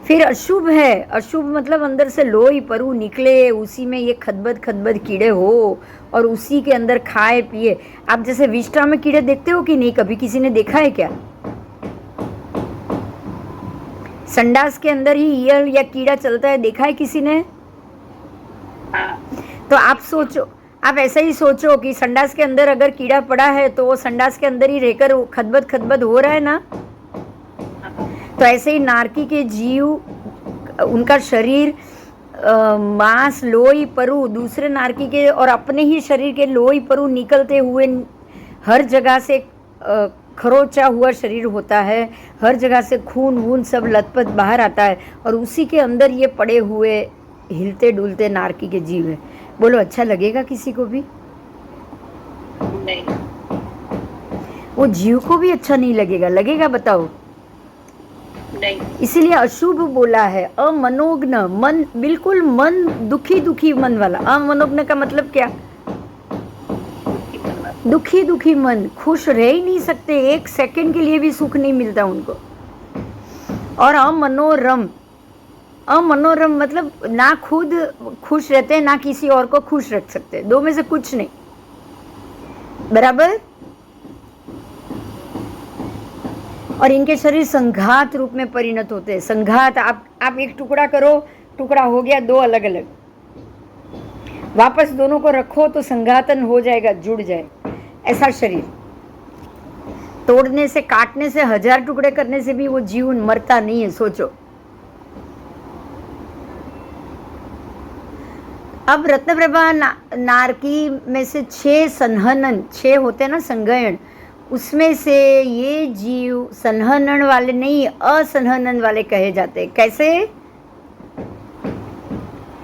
फिर अशुभ है, अशुभ मतलब अंदर से लोई परु निकले, उसी में ये खदबद कीड़े हो और उसी के अंदर खाए पिए। आप जैसे विष्ठा में कीड़े देखते हो कि नहीं? कभी किसी ने देखा है क्या? संडास के अंदर ही ईयल या कीड़ा चलता है, देखा है किसी ने? तो आप सोचो, आप ऐसा ही सोचो कि संडास के अंदर अगर कीड़ा पड़ा है तो वो संडास के अंदर ही रहकर खदबद हो रहा है ना। तो ऐसे ही नारकी के जीव, उनका शरीर मांस, लोई परु, दूसरे नारकी के और अपने ही शरीर के लोई परु निकलते हुए हर जगह से खरोचा हुआ शरीर होता है, हर जगह से खून वून सब लथपथ बाहर आता है, और उसी के अंदर ये पड़े हुए हिलते डुलते नारकी के जीव है। बोलो अच्छा लगेगा किसी को भी? नहीं। वो जीव को भी अच्छा नहीं लगेगा, लगेगा? बताओ। नहीं। इसीलिए अशुभ बोला है, अमनोज्ञ, मन बिल्कुल मन दुखी मन वाला। अमनोज्ञ का मतलब क्या? दुखी मन, खुश रह ही नहीं सकते, एक सेकंड के लिए भी सुख नहीं मिलता उनको। और अमनोरम मतलब ना खुद खुश रहते ना किसी और को खुश रख सकते, दो में से कुछ नहीं, बराबर? और इनके शरीर संघात रूप में परिणत होते हैं। संघात, आप एक टुकड़ा करो, टुकड़ा हो गया दो अलग अलग, वापस दोनों को रखो तो संघातन हो जाएगा, जुड़ जाए। ऐसा शरीर तोड़ने से, काटने से, 1000 टुकड़े करने से भी वो जीव मरता नहीं है। सोचो। अब रत्नप्रभा नारकी में से 6 संहनन, 6 होते हैं ना संगयन, उसमें से ये जीव संहनन वाले नहीं, असंहनन वाले कहे जाते हैं। कैसे?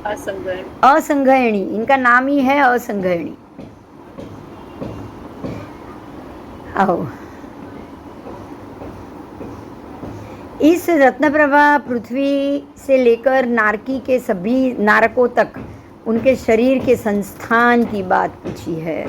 असंघयणी, इनका नाम ही है असंघयणी। आओ, इस रत्नप्रभा पृथ्वी से लेकर नारकी के सभी नारकों तक उनके शरीर के संस्थान की बात पूछी है।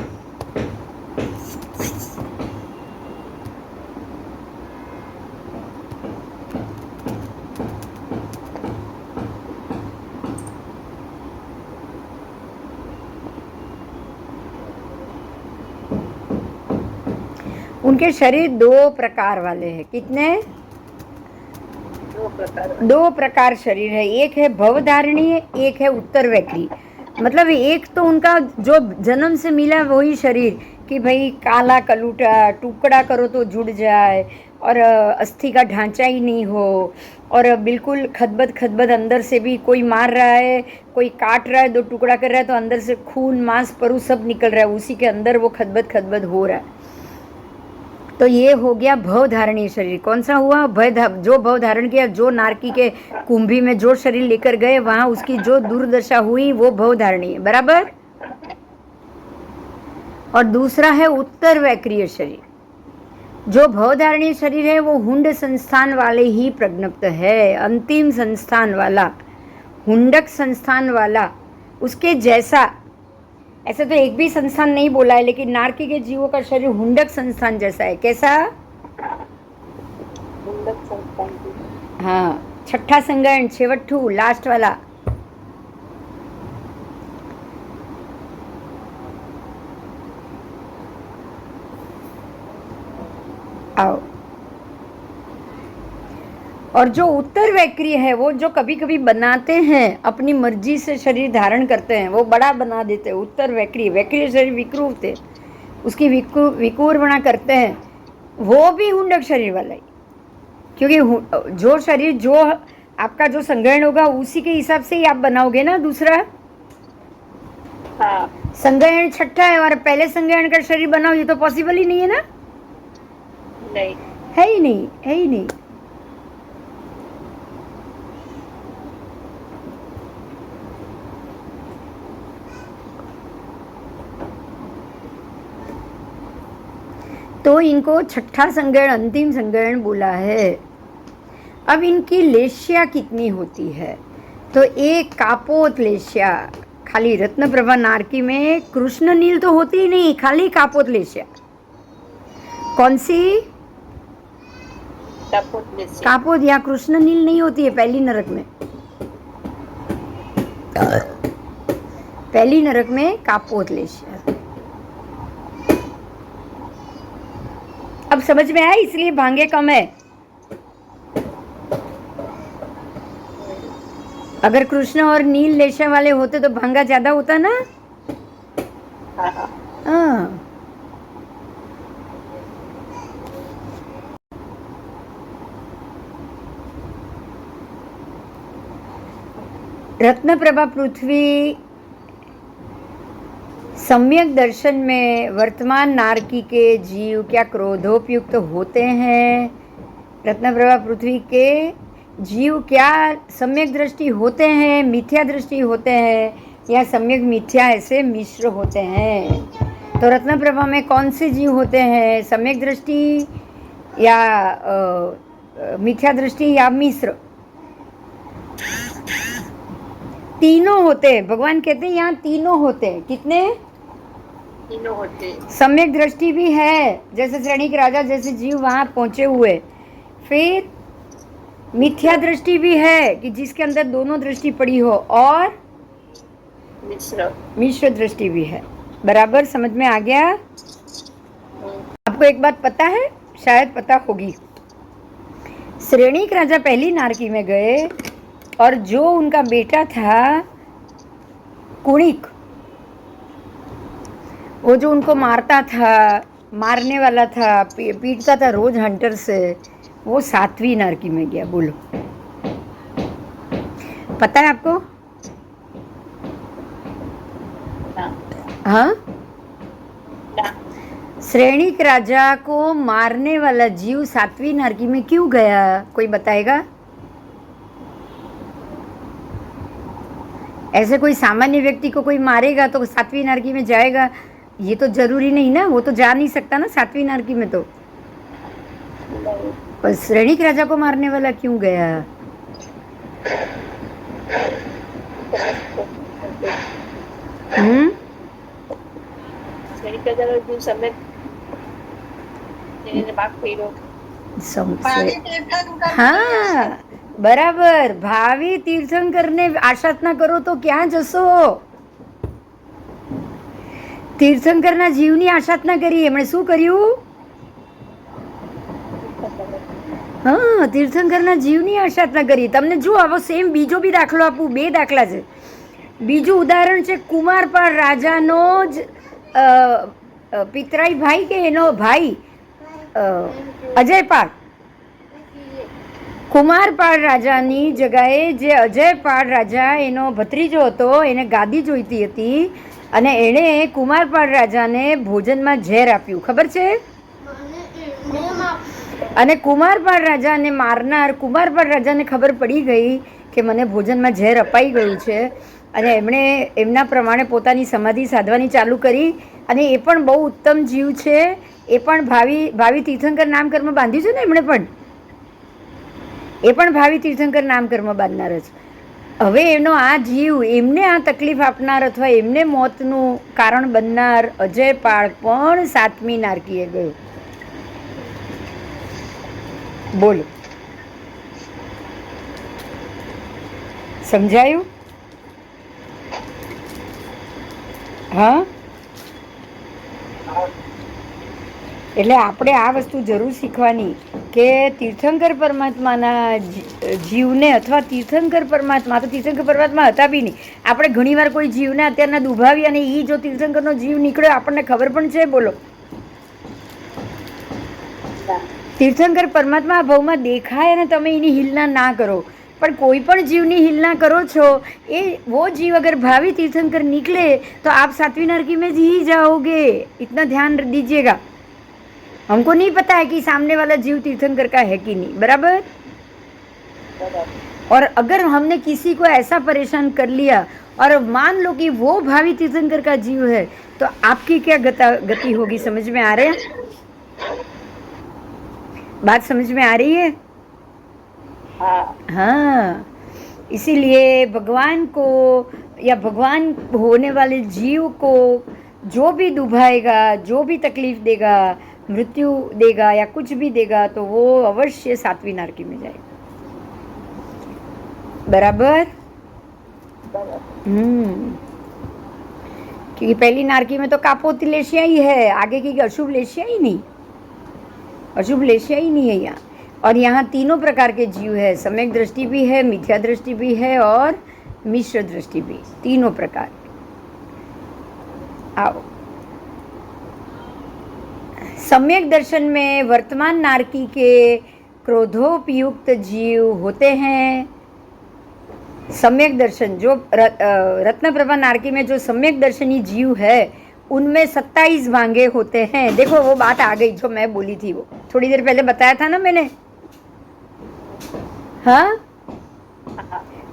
उनके शरीर 2 प्रकार वाले हैं। कितने? 2 प्रकार शरीर है। एक है भवधारिणी, एक है उत्तर वैखरी। मतलब एक तो उनका जो जन्म से मिला वही शरीर, कि भाई काला कलूटा टुकड़ा करो तो जुड़ जाए और अस्थि का ढांचा ही नहीं हो और बिल्कुल खदबद खदबद अंदर से भी कोई मार रहा है, कोई काट रहा है, दो टुकड़ा कर रहा है तो अंदर से खून मांस परु सब निकल रहा है, उसी के अंदर वो खदबद खदबद हो रहा है। तो ये हो गया भव धारणीय शरीर। कौन सा हुआ? जो भव धारण किया, जो नारकी के कुंभी में जो शरीर लेकर गए वहां उसकी जो दुर्दशा हुई वो भव धारणीय, बराबर। और दूसरा है उत्तर वैक्रिय शरीर। जो भवधारणीय शरीर है वो हुंड संस्थान वाले ही प्रज्ञप्त है, अंतिम संस्थान वाला, हुंडक संस्थान वाला, उसके जैसा। ऐसे तो एक भी संस्थान नहीं बोला है, लेकिन नारकी के जीवों का शरीर हुंडक संस्थान जैसा है। कैसा? हाँ, छठा संगण, छेवट्ठू, लास्ट वाला। आओ। और जो उत्तर वैक्रिय है वो जो कभी कभी बनाते हैं, अपनी मर्जी से शरीर धारण करते हैं, वो बड़ा बना देते हैं। उत्तर वैक्रिय, वैक्रिय शरीर विकृत है, उसकी विकूर बना करते हैं, वो भी हुंडक शरीर वाला ही। क्योंकि जो शरीर जो आपका जो संग्रहण होगा उसी के हिसाब से ही आप बनाओगे ना दूसरा। हाँ। संग्रहण छठा है और पहले संग्रहण का शरीर बनाओ, ये तो पॉसिबल ही नहीं है ना। नहीं, है ही नहीं, है ही नहीं। तो इनको छठा संग्रहण, अंतिम संग्रहण बोला है। अब इनकी लेश्या कितनी होती है? तो एक कापोत लेश्या, खाली रत्न प्रभा नारकी में कृष्ण नील तो होती ही नहीं, खाली कापोत लेश्या। कौन सी? कापोत या कृष्ण नील नहीं होती है पहली नरक में। पहली नरक में कापोत लेश्या। अब समझ में आया, इसलिए भांगे कम है। अगर कृष्ण और नील लेशा वाले होते तो भांगा ज्यादा होता ना। हाँ। रत्न प्रभा पृथ्वी सम्यक दर्शन में वर्तमान नारकी के जीव क्या क्रोधोपयुक्त होते हैं? रत्न प्रभा पृथ्वी के जीव क्या सम्यक दृष्टि होते हैं, मिथ्या दृष्टि होते हैं, या सम्यक मिथ्या ऐसे मिश्र होते हैं? तो रत्न प्रभा में कौन से जीव होते हैं? सम्यक दृष्टि या मिथ्या दृष्टि या मिश्र? तीनों होते हैं। भगवान कहते हैं यहाँ तीनों होते हैं। कितने? तीनों होते। सम्यक दृष्टि भी है, जैसे श्रेणिक राजा जैसे जीव वहां पहुंचे हुए। फिर मिथ्या दृष्टि भी है कि जिसके अंदर दोनों दृष्टि पड़ी हो, और मिश्र दृष्टि भी है। बराबर समझ में आ गया? आपको एक बात पता है, शायद पता होगी। श्रेणिक राजा पहली नारकी में गए और जो उनका बेटा था कुणिक, वो जो उनको मारता था, मारने वाला था, पीटता था रोज हंटर से, वो सातवीं नारकी में गया। बोलो, पता है आपको? हाँ, श्रेणिक राजा को मारने वाला जीव सातवीं नारकी में क्यों गया? कोई बताएगा? ऐसे कोई सामान्य व्यक्ति को कोई मारेगा तो सातवीं नारकी में जाएगा, ये तो जरूरी नहीं ना। वो तो जा नहीं सकता ना सातवीं नारकी में। तो पर श्रेणिक राजा को मारने वाला क्यों गया? हाँ, બરાબર. ભાવિ તીર્થંકરને આશાત ના કરો તો ક્યાં જશો? તીર્થંકરના જીવની આશાત ના કરી, એમણે શું કર્યું? હા, તીર્થંકરના જીવની આશાત ના કરી. તમને જો આવો સેમ બીજો બી દાખલો આપું, બે દાખલા છે. બીજું ઉદાહરણ છે કુમારપાળ રાજાનો જ પિતરાઈ ભાઈ કે એનો ભાઈ અજયપાળ, કુમારપાળ રાજાની જગાએ જે અજયપાળ રાજા એનો ભત્રીજો હતો, એને ગાદી જોઈતી હતી અને એણે કુમારપાળ રાજાને ભોજનમાં ઝેર આપ્યું, ખબર છે? અને કુમારપાળ રાજાને મારનાર કુમારપાળ રાજાને ખબર પડી ગઈ કે મને ભોજનમાં ઝેર અપાઈ ગયું છે અને એમણે એમના પ્રમાણે પોતાની સમાધિ સાધવાની ચાલુ કરી. અને એ પણ બહુ ઉત્તમ જીવ છે, એ પણ ભાવિ તીર્થંકર નામકર્મ બાંધ્યું છે ને એમણે પણ, એ પણ ભાવિ તીર્થંકર નામકર્મ બાંધનાર જ. હવે એનો આ જીવ, એમને આ તકલીફ આપનાર અથવા એમને મોતનું કારણ બનનાર અજયપાળ પણ 7મી નારકીએ ગયો. બોલો, સમજાયું? હા, એટલે આપણે આ વસ્તુ જરૂર શીખવાની કે તીર્થંકર પરમાત્માના જીવને અથવા તીર્થંકર પરમાત્મા, તો તીર્થંકર પરમાત્મા હતા બી નહીં. આપણે ઘણીવાર કોઈ જીવને અત્યારના દુભાવી અને એ જો તીર્થંકરનો જીવ નીકળ્યો આપણને ખબર પણ છે. બોલો, તીર્થંકર પરમાત્મા ભાવમાં દેખાય અને તમે એની હિલના ના કરો, પણ કોઈ પણ જીવની હિલના કરો છો, એ वो जीव अगर भावी तीर्थंकर निकले तो आप 7वीं नरकी में ही जाओगे, इतना ध्यान दीजिएगा. हमको नहीं पता है कि सामने वाला जीव तीर्थंकर का है कि नहीं, बराबर? और अगर हमने किसी को ऐसा परेशान कर लिया और मान लो कि वो भावी तीर्थंकर का जीव है, तो आपकी क्या गति होगी? समझ में आ रहे हैं? बात समझ में आ रही है? हाँ, इसीलिए भगवान को या भगवान होने वाले जीव को जो भी दुभाएगा, जो भी तकलीफ देगा, मृत्यु देगा या कुछ भी देगा, तो वो अवश्य 7वीं नारकी में जाएगा. बराबर? क्योंकि पहली नारकी में तो कापोत लेशिया ही है, आगे की अशुभ लेशिया ही नहीं, अशुभ लेशिया ही नहीं है यहाँ. और यहाँ तीनों प्रकार के जीव है, सम्यक दृष्टि भी है, मिथ्या दृष्टि भी है और मिश्र दृष्टि भी, तीनों प्रकार. आओ, सम्यक दर्शन में वर्तमान नारकी के क्रोधोपयुक्त जीव होते हैं. सम्यक दर्शन जो रत्न प्रभा नारकी में जो सम्यक दर्शनी जीव है, उनमें 27 भांगे होते हैं. देखो वो बात आ गई जो मैं बोली थी, वो थोड़ी देर पहले बताया था ना मैंने. हाँ,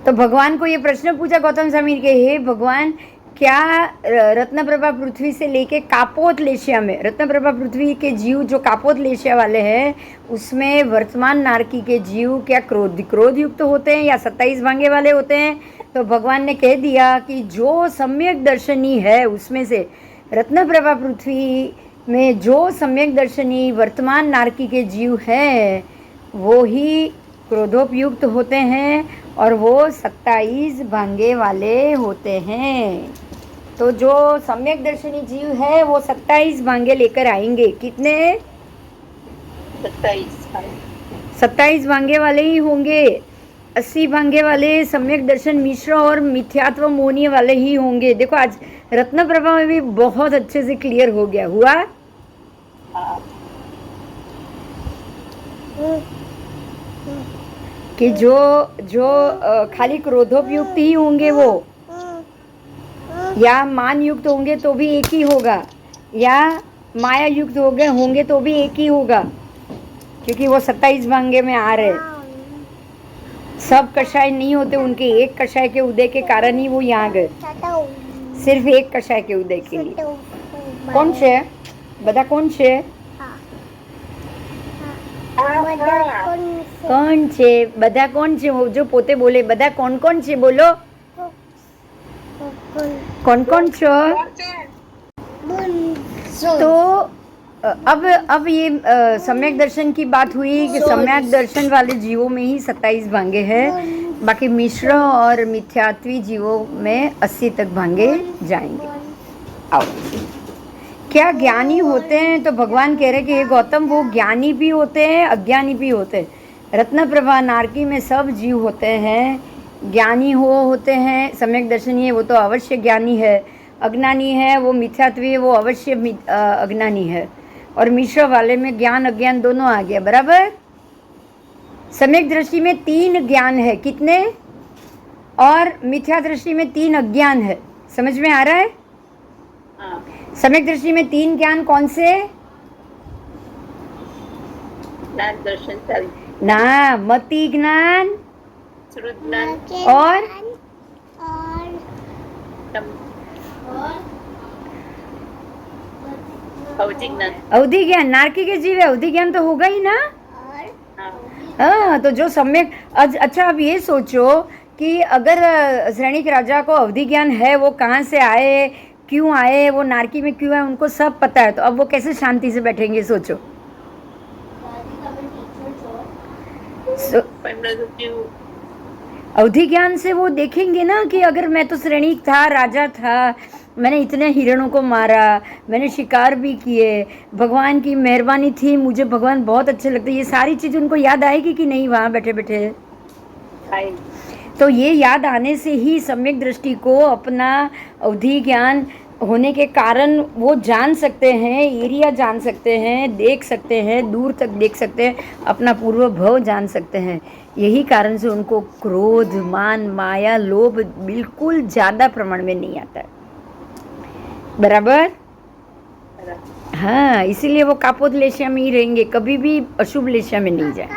तो भगवान को ये प्रश्न पूछा गौतम स्वामी के, हे भगवान, क्या रत्न प्रभा पृथ्वी से लेके कापोत लेशिया में, रत्न प्रभा पृथ्वी के जीव जो कापोत लेशिया वाले हैं, उसमें वर्तमान नारकी के जीव क्या क्रोध युक्त होते हैं या 27 भांगे वाले होते हैं? तो भगवान ने कह दिया कि जो सम्यक दर्शनी है उसमें से, रत्न प्रभा पृथ्वी में जो सम्यक दर्शनी वर्तमान नारकी के जीव हैं, वो ही क्रोधोपयुक्त होते हैं और वो 27 भांगे वाले होते हैं. तो जो सम्यक दर्शनी जीव है वो 27 भांगे लेकर आएंगे. कितने? 27 भांगे वाले ही होंगे. 80 भांगे वाले सम्यक दर्शन मिश्र और मिथ्यात्व मोहनीय वाले ही होंगे. देखो आज रत्न प्रभा में भी बहुत अच्छे से क्लियर हो गया. हुआ कि जो खाली क्रोधोपयुक्त ही होंगे वो, या मान युक्त होंगे तो भी एक ही होगा, या माया युक्त होंगे तो भी एक ही होगा, क्योंकि वो 27 भांगे में आ रहे. सब कषाय नहीं होते उनके, एक कषाय के उदय के कारण ही वो यहाँ गए, सिर्फ एक कषाय के उदय के लिए. कौन છે બધા? कौन છે? કોણ છે બધા? કોણ છે? જો પોતે બોલે બધા કોણ કોણ છે? બોલો, कौन कौन છો? तो अब ये सम्यक दर्शन की बात हुई कि सम्यक दर्शन वाले जीवों में ही 27 भांगे हैं, बाकी मिश्र और मिथ्यात्वी जीवों में 80 तक भांगे जाएंगे. आओ, क्या ज्ञानी होते हैं? तो भगवान कह रहे कि हे गौतम, वो ज्ञानी भी होते हैं, अज्ञानी भी होते हैं. रत्न प्रभा नारकी में सब जीव होते हैं. ज्ञानी होते हैं, सम्यक दर्शनी है वो तो अवश्य ज्ञानी है, अज्ञानी है वो मिथ्यात्वी है, वो अवश्य अज्ञानी है। और मिश्र वाले में ज्ञान अज्ञान दोनों आ गया, बराबर। सम्यक दृष्टि में 3 ज्ञान है, कितने? और मिथ्या दृष्टि में 3 अज्ञान है। समझ में आ रहा है? हाँ। सम्यक दृष्टि में 3 ज्ञान कौन से? ज्ञान दर्शन चाल ना, मति ज्ञान श्रुत ज्ञान और अवधि ज्ञान। अवधि ज्ञान। नारकी के जीव है, अवधि ज्ञान तो होगा ही ना। हाँ। हाँ, तो जो सम्यक अच्छा अब ये सोचो कि अगर श्रेणिक राजा को अवधि ज्ञान है, वो कहाँ से आए, क्यों आए, वो नारकी में क्यों आए, उनको सब पता है, तो अब वो कैसे शांति से बैठेंगे? सोचो। अवधि ज्ञान से वो देखेंगे ना कि अगर मैं तो श्रेणिक था, राजा था, मैंने इतने हिरणों को मारा, मैंने शिकार भी किए, भगवान की मेहरबानी थी, मुझे भगवान बहुत अच्छे लगते, ये सारी चीज़ उनको याद आएगी कि नहीं वहाँ बैठे बैठे? तो ये याद आने से ही सम्यक दृष्टि को अपना अवधि ज्ञान होने के कारण वो जान सकते हैं, एरिया जान सकते हैं, देख सकते हैं, दूर तक देख सकते हैं, अपना पूर्व भव जान सकते हैं। यही कारण से उनको क्रोध, मान, माया, लोभ बिल्कुल ज़्यादा प्रमाण में नहीं आता है, बराबर। हाँ, इसीलिए वो कापोद लेशिया में ही रहेंगे, कभी भी अशुभ लेशिया में नहीं जाए।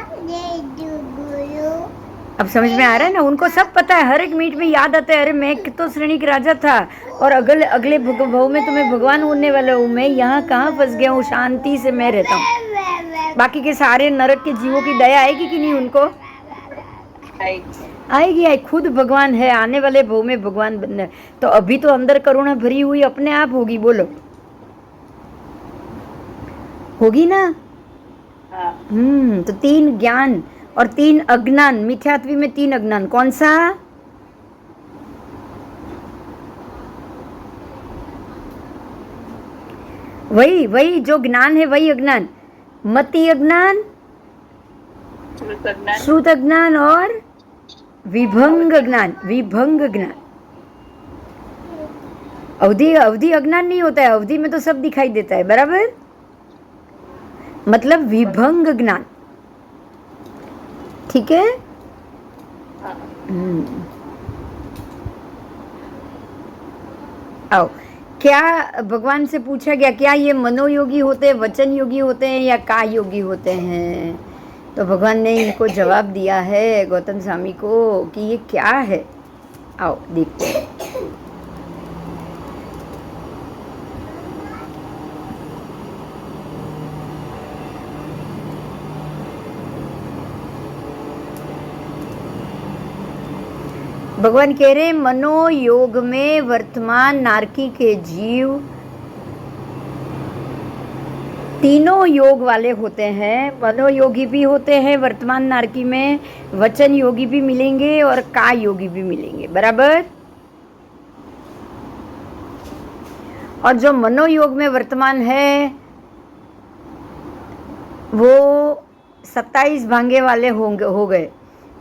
अब समझ में आ रहा है ना? उनको सब पता है, हर एक मिनट में याद आता है, अरे मैं तो श्रेणिक राजा था और अगले भव में तो मैं भगवान होने वाला हूँ, मैं यहाँ कहाँ फंस गया हूँ, शांति से मैं रहता हूँ। बाकी के सारे नरक के जीवों की दया आएगी कि नहीं उनको? आएगी। खुद भगवान है, आने वाले भव में भगवान बनना है, तो अभी तो अंदर करुणा भरी हुई अपने आप होगी, बोलो होगी ना? तो 3 ज्ञान और 3 अज्ञान, मिथ्यात्वी में 3 अज्ञान, कौन सा? वही जो ज्ञान है वही अज्ञान। मति अज्ञान, श्रुत अज्ञान और विभंग ज्ञान। अवधि अज्ञान नहीं होता है, अवधि में तो सब दिखाई देता है, बराबर। मतलब विभंग ज्ञान, ठीक है। आओ, क्या भगवान से पूछा गया क्या ये मनोयोगी होते हैं, वचन योगी होते हैं या का योगी होते हैं? तो भगवान ने इनको जवाब दिया है गौतम स्वामी को कि ये क्या है। आओ देखते हैं। भगवान कह रहे हैं मनोयोग में वर्तमान नारकी के जीव तीनों योग वाले होते हैं। मनोयोगी भी होते हैं वर्तमान नारकी में, वचन योगी भी मिलेंगे और का योगी भी मिलेंगे, बराबर। और जो मनोयोग में वर्तमान है वो 27 भांगे वाले हो गए।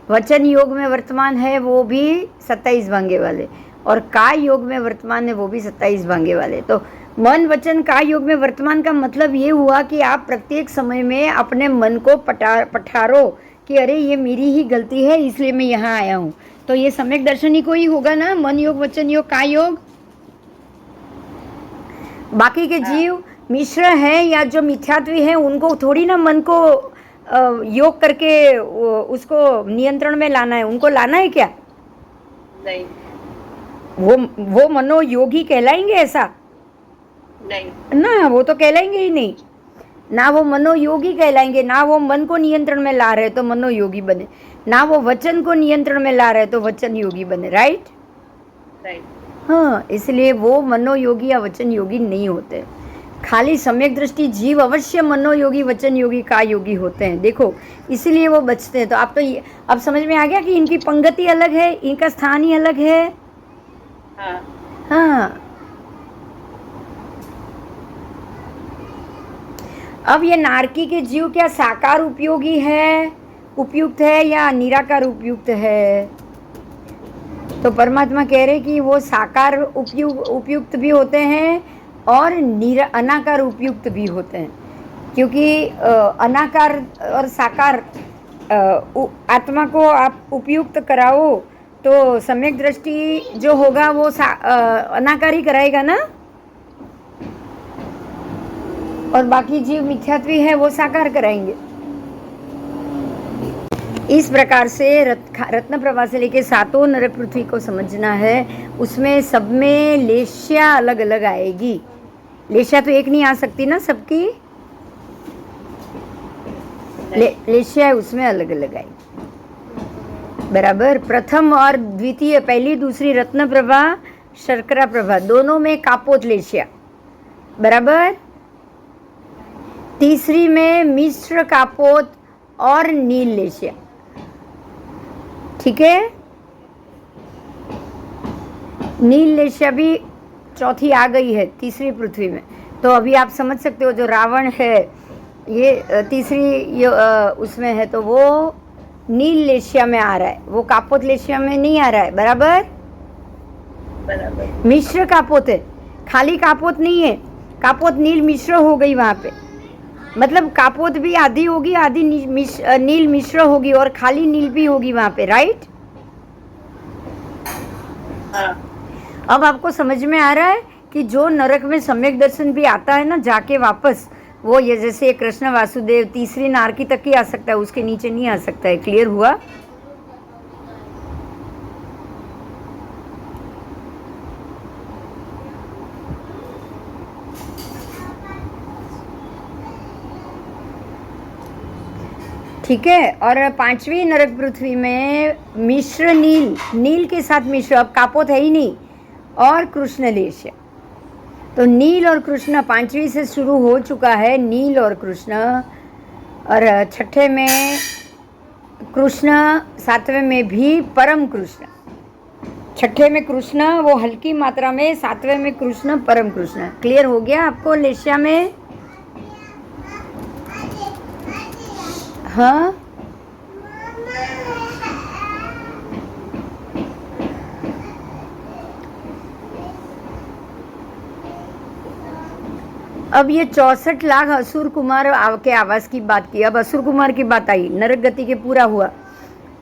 वचन योग में वर्तमान है वो भी 27 भांगे वाले, और का योग में वर्तमान है वो भी 27 भांगे वाले। तो मन वचन का योग में वर्तमान का मतलब ये हुआ कि आप प्रत्येक समय में अपने मन को पठारो कि अरे ये मेरी ही गलती है इसलिए मैं यहाँ आया हूँ। तो ये सम्यक दर्शनी को ही होगा ना, मन योग, वचन योग, का योग। बाकी के जीव मिश्र है या जो मिथ्यात्वी है उनको थोड़ी ना मन को योग करके उसको नियंत्रण में लाना है, उनको लाना है क्या? नहीं। वो मनोयोगी कहलाएंगे ऐसा? नहीं ना, वो तो कहलाएंगे ही नहीं ना। वो मनोयोगी कहलाएंगे ना, वो मन को नियंत्रण में ला रहे तो मनोयोगी बने, ना वो वचन को नियंत्रण में ला रहे तो वचन योगी बने, राइट? हाँ, इसलिए वो मनोयोगी या वचन योगी नहीं होते। खाली सम्यक दृष्टि जीव अवश्य मनोयोगी, वचन योगी, का योगी होते हैं। देखो इसीलिए वो बचते हैं। तो आप तो अब समझ में आ गया कि इनकी पंगति अलग है, इनका स्थान ही अलग है। हाँ। अब ये नारकी के जीव क्या साकार उपयोगी है, उपयुक्त है या निराकार उपयुक्त है? तो परमात्मा कह रहे कि वो साकार उपयुक्त भी होते हैं और अनाकार उपयुक्त भी होते हैं, क्योंकि अनाकार और साकार आत्मा को आप उपयुक्त कराओ तो सम्यक दृष्टि जो होगा वो अनाकार ही कराएगा ना, और बाकी जीव मिथ्यात्वी है वो साकार कराएंगे। इस प्रकार से रत्न प्रभा से लेके सातों नरक पृथ्वी को समझना है। उसमें सब में लेश्या अलग अलग आएगी। लेश्या तो एक नहीं आ सकती ना सबकी, लेश्या उसमें अलग अलग आएगी। बराबर। प्रथम और द्वितीय, पहली दूसरी रत्न प्रभा, शर्करा प्रभा, दोनों में कापोत लेश्या। बराबर। तीसरी में मिश्र कापोत और नील लेश्या। ठीक है। नील लेश्या भी चौथी आ गई है तीसरी पृथ्वी में। तो अभी आप समझ सकते हो जो रावण है ये तीसरी उसमें है, तो वो नील लेश्या में आ रहा है, वो कापोत लेश्या में नहीं आ रहा है। बराबर। मिश्र कापोत है, खाली कापोत नहीं है। कापोत नील मिश्र हो गई वहां पे, मतलब कापोत भी आधी होगी, आधी नील मिश्र होगी, और खाली नील भी होगी वहां पे। राइट। अब आपको समझ में आ रहा है कि जो नरक में सम्यक दर्शन भी आता है ना जाके वापस, वो ये जैसे कृष्ण वासुदेव तीसरी नारकी तक ही आ सकता है, उसके नीचे नहीं आ सकता है। क्लियर हुआ? ठीक है। और पांचवी नरक पृथ्वी में मिश्र नील, नील के साथ मिश्र, अब कापोत है ही नहीं, और कृष्ण लेश्या। तो नील और कृष्ण पांचवी से शुरू हो चुका है, नील और कृष्ण। और छठे में कृष्ण, सातवें में भी परम कृष्ण। छठे में कृष्ण वो हल्की मात्रा में, सातवें में कृष्ण परम कृष्ण। क्लियर हो गया आपको लेश्या में? हाँ। अब ये 64 लाख असुर कुमार के आवास की बात की, अब असुर कुमार की बात आई। नरक गति के पूरा हुआ।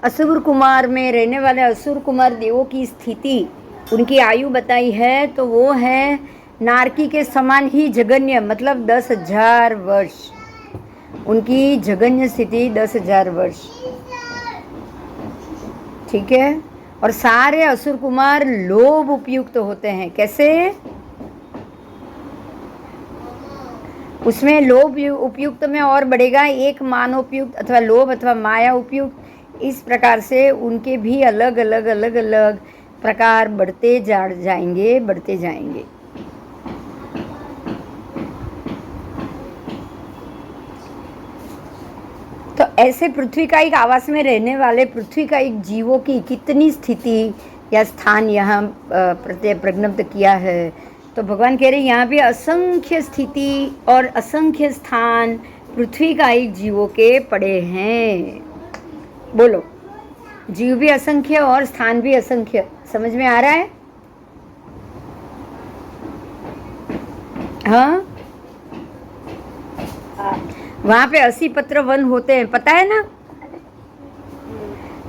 असुर कुमार में रहने वाले असुर कुमार देवों की स्थिति, उनकी आयु बताई है, तो वो है नारकी के समान ही जघन्य, मतलब 10,000 वर्ष। उनकी जघन्य स्थिति 10,000 वर्ष। ठीक है। और सारे असुर कुमार लोभ उपयुक्त होते हैं। कैसे? उसमें लोभ उपयुक्त में और बढ़ेगा, एक मानोपयुक्त अथवा लोभ अथवा माया उपयुक्त, इस प्रकार से उनके भी अलग अलग अलग अलग प्रकार बढ़ते जाएंगे, बढ़ते जाएंगे। तो ऐसे पृथ्वी का एक आवास में रहने वाले पृथ्वी का एक जीवों की कितनी स्थिति या स्थान यहाँ प्रज्ञप्त किया है। तो भगवान कह रहे यहाँ पे असंख्य स्थिति और असंख्य स्थान पृथ्वी का एक जीवों के पड़े हैं। बोलो, जीव भी असंख्य और स्थान भी असंख्य। समझ में आ रहा है? हाँ। वहां पे 80 पत्र वन होते हैं, पता है ना?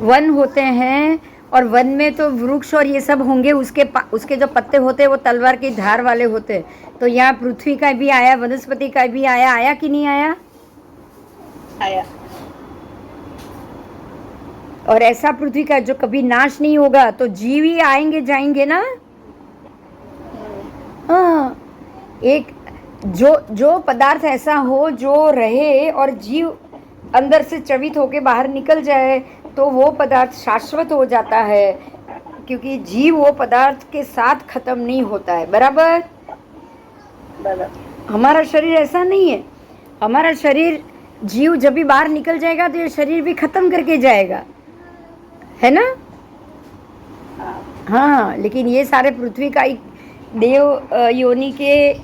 वन होते हैं, और वन में तो वृक्ष और ये सब होंगे, उसके जो पत्ते होते हैं वो तलवार की धार वाले होते हैं। तो यहाँ पृथ्वी का भी आया, वनस्पति का भी आया। आया कि नहीं आया? आया। और ऐसा पृथ्वी का जो कभी नाश नहीं होगा, तो जीव ही आएंगे जाएंगे ना। हाँ। एक जो पदार्थ ऐसा हो जो रहे और जीव अंदर से चवित होके बाहर निकल जाए, तो वो पदार्थ शाश्वत हो जाता है, क्योंकि जीव वो पदार्थ के साथ खत्म नहीं होता है। बराबर। हमारा शरीर ऐसा नहीं है। हमारा शरीर, जीव जब भी बाहर निकल जाएगा तो ये शरीर भी खत्म करके जाएगा, है ना? हाँ। लेकिन ये सारे पृथ्वी का एक देव योनि के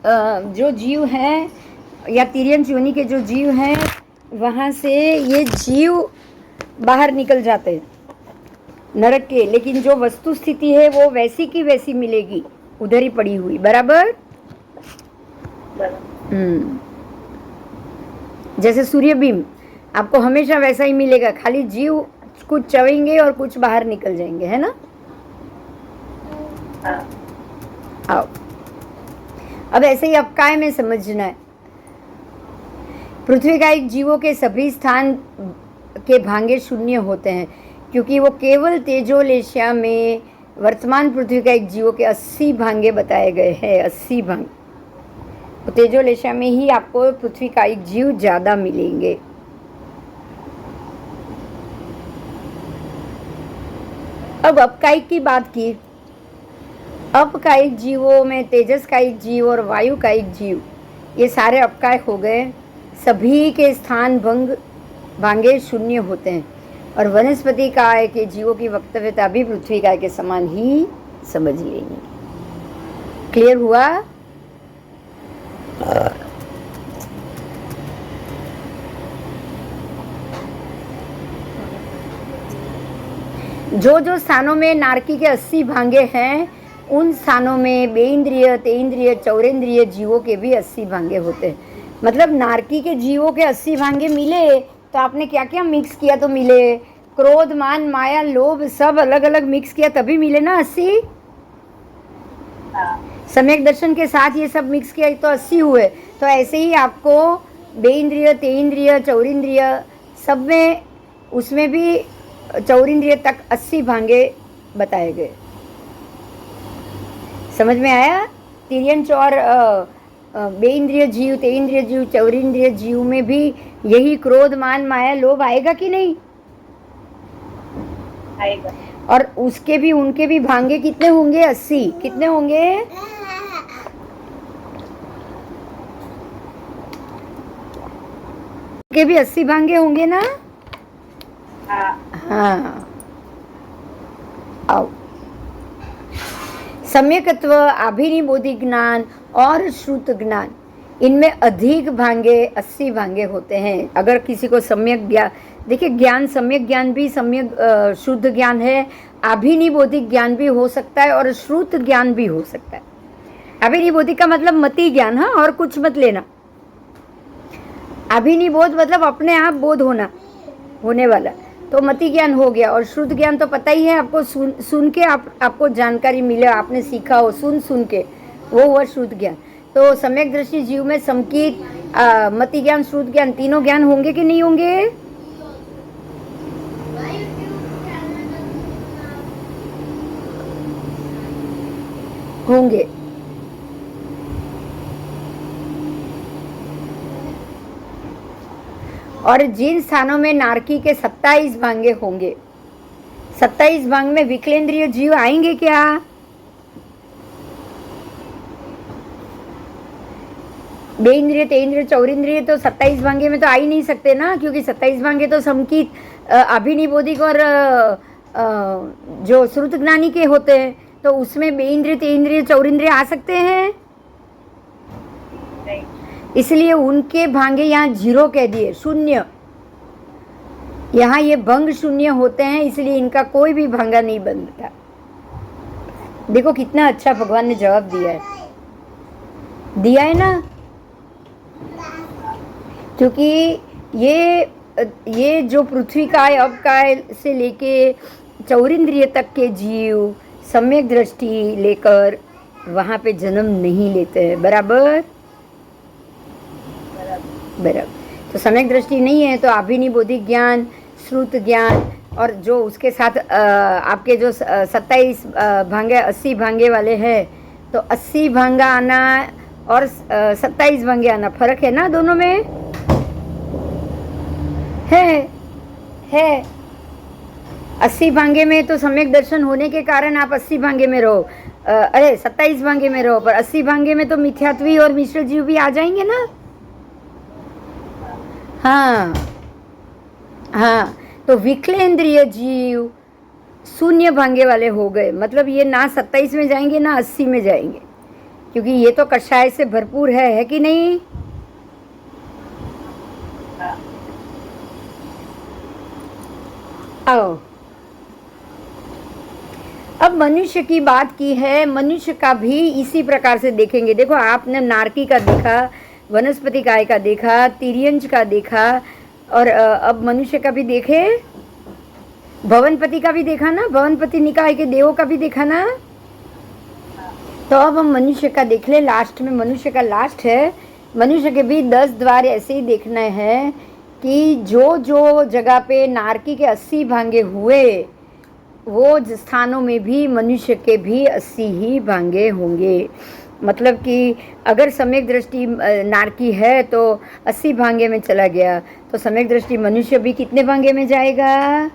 जो जीव हैं, या तिर्यंश योनि के जो जीव हैं, वहाँ से ये जीव बाहर निकल जाते हैं। नरक के, लेकिन जो वस्तु स्थिति है वो वैसी की वैसी मिलेगी, उधर ही पड़ी हुई, बराबर। जैसे सूर्यबीम आपको हमेशा वैसा ही मिलेगा, खाली जीव कुछ चवेंगे और कुछ बाहर निकल जाएंगे, है ना। आओ अब ऐसे ही अपकाय में समझना है। पृथ्वी का एक जीवों के सभी स्थान के भांगे शून्य होते हैं, क्योंकि वो केवल तेजोलेशिया में वर्तमान पृथ्वी का एक जीवों के 80 भांगे बताए गए हैं। 80 भांग तो तेजोलेशिया में ही आपको पृथ्वी का एक जीव ज्यादा मिलेंगे। अब अपकायिक की बात की। अपकायिक जीवों में तेजस का एक जीव और वायु का एक जीव, ये सारे अपकाय हो गए। सभी के स्थान भांगे शून्य होते हैं, और वनस्पति काय के जीवों की वक्तव्यता भी पृथ्वी काय के समान ही समझ लेंगे। क्लियर हुआ। जो जो स्थानों में नारकी के 80 भांगे हैं, उन स्थानों में बेइंद्रिय, तेइंद्रिय, चौरेंद्रिय जीवों के भी 80 भांगे होते हैं। मतलब नारकी के जीवों के 80 भांगे मिले तो आपने क्या क्या मिक्स किया तो मिले, क्रोध, मान, माया, लोभ सब अलग अलग मिक्स किया तभी मिले ना 80। सम्यक दर्शन के साथ ये सब मिक्स किया तो 80 हुए। तो ऐसे ही आपको बेइंद्रिय, तेइंद्रिय, चौरेंद्रिय सब में, उसमें भी चौरेंद्रिय तक 80 भांगे बताए गए। समझ में आया। तिर्यंच और बेइंद्रिय जीव, तेइंद्रिय जीव, चौरेंद्रिय जीव में भी यही क्रोध, मान, माया, लोभ आएगा कि नहीं आएगा। और उसके भी, उनके भी भांगे कितने होंगे? 80। कितने होंगे? के भी 80 भांगे होंगे ना। हाँ आओ। सम्यकत्व, अभिनिबोधि ज्ञान और श्रुत ज्ञान, इनमें अधिक भांगे 80 भांगे होते हैं। अगर किसी को सम्यक ज्ञान, देखिए ज्ञान, सम्यक ज्ञान भी सम्यक शुद्ध ज्ञान है, अभिनिबोधिक ज्ञान भी हो सकता है और श्रुत ज्ञान भी हो सकता है। अभिनिबोधिक का मतलब मति ज्ञान, हाँ, और कुछ मत लेना। अभिनिबोध मतलब अपने आप बोध होना, होने वाला, तो मति ज्ञान हो गया। और शुद्ध ज्ञान तो पता ही है आपको, सुन के आपको जानकारी मिले, आपने सीखा हो सुन के, वो हुआ शुद्ध ज्ञान। तो सम्यक दृष्टि जीव में समकित, मति ज्ञान, शुद्ध ज्ञान, तीनों ज्ञान होंगे कि नहीं होंगे? होंगे। और जिन स्थानों में नारकी के 27 भांगे होंगे, 27 भांग में विकलेंद्रिय जीव आएंगे क्या? बेइंद्रिय, तेइंद्रिय, चौरेंद्रिय तो 27 भांगे में तो आ ही नहीं सकते ना, क्योंकि 27 भांगे तो समकित, अभिनिबोधिक और जो श्रुत ज्ञानी के होते हैं। तो उसमें बेइंद्रिय, तेइंद्रिय, चौरेंद्रिय आ सकते हैं? नहीं। इसलिए उनके भांगे यहाँ 0 कह दिए, शून्य। यहाँ ये भंग शून्य होते हैं, इसलिए इनका कोई भी भांगा नहीं बनता। देखो कितना अच्छा भगवान ने जवाब दिया है ना। क्योंकि ये जो पृथ्वी काय, अवकाय से लेके चौरेंद्रिय तक के जीव सम्यक दृष्टि लेकर वहाँ पे जन्म नहीं लेते हैं, बराबर। तो सम्यक दृष्टि नहीं है तो अभिनिबोधिक ज्ञान, श्रुत ज्ञान, और जो उसके साथ आपके जो 27 भांगे, 80 भांगे वाले हैं, तो 80 भांगा आना और 27 भांगे आना, फर्क है ना दोनों में? है 80 भांगे में तो सम्यक दर्शन होने के कारण आप 80 भांगे में रहो, 27 भांगे में रहो, पर 80 भांगे में तो मिथ्यात्वी और मिश्र जीव भी आ जाएंगे ना। हाँ, तो विकलेंद्रिय जीव शून्य भांगे वाले हो गए। मतलब ये ना 27 में जाएंगे ना 80 में जाएंगे, क्योंकि ये तो कषाय से भरपूर है कि नहीं? आओ अब मनुष्य की बात की है, मनुष्य का भी इसी प्रकार से देखेंगे। देखो, आपने नारकी का देखा, वनस्पति काय का देखा, तिर्यंज का देखा, और अब मनुष्य का भी देखे, भवनपति का भी देखा ना, भवनपति निकाय के देवों का भी देखा ना। तो अब हम मनुष्य का देख ले। लास्ट में मनुष्य का लास्ट है। मनुष्य के भी 10 द्वार ऐसे ही देखना है कि जो जो जगह पे नारकी के 80 भांगे हुए, वो स्थानों में भी मनुष्य के भी 80 ही भांगे होंगे। मतलब कि अगर सम्यक दृष्टि नारकी है तो 80 भांगे में चला गया, तो सम्यक दृष्टि मनुष्य भी कितने भांगे में जाएगा?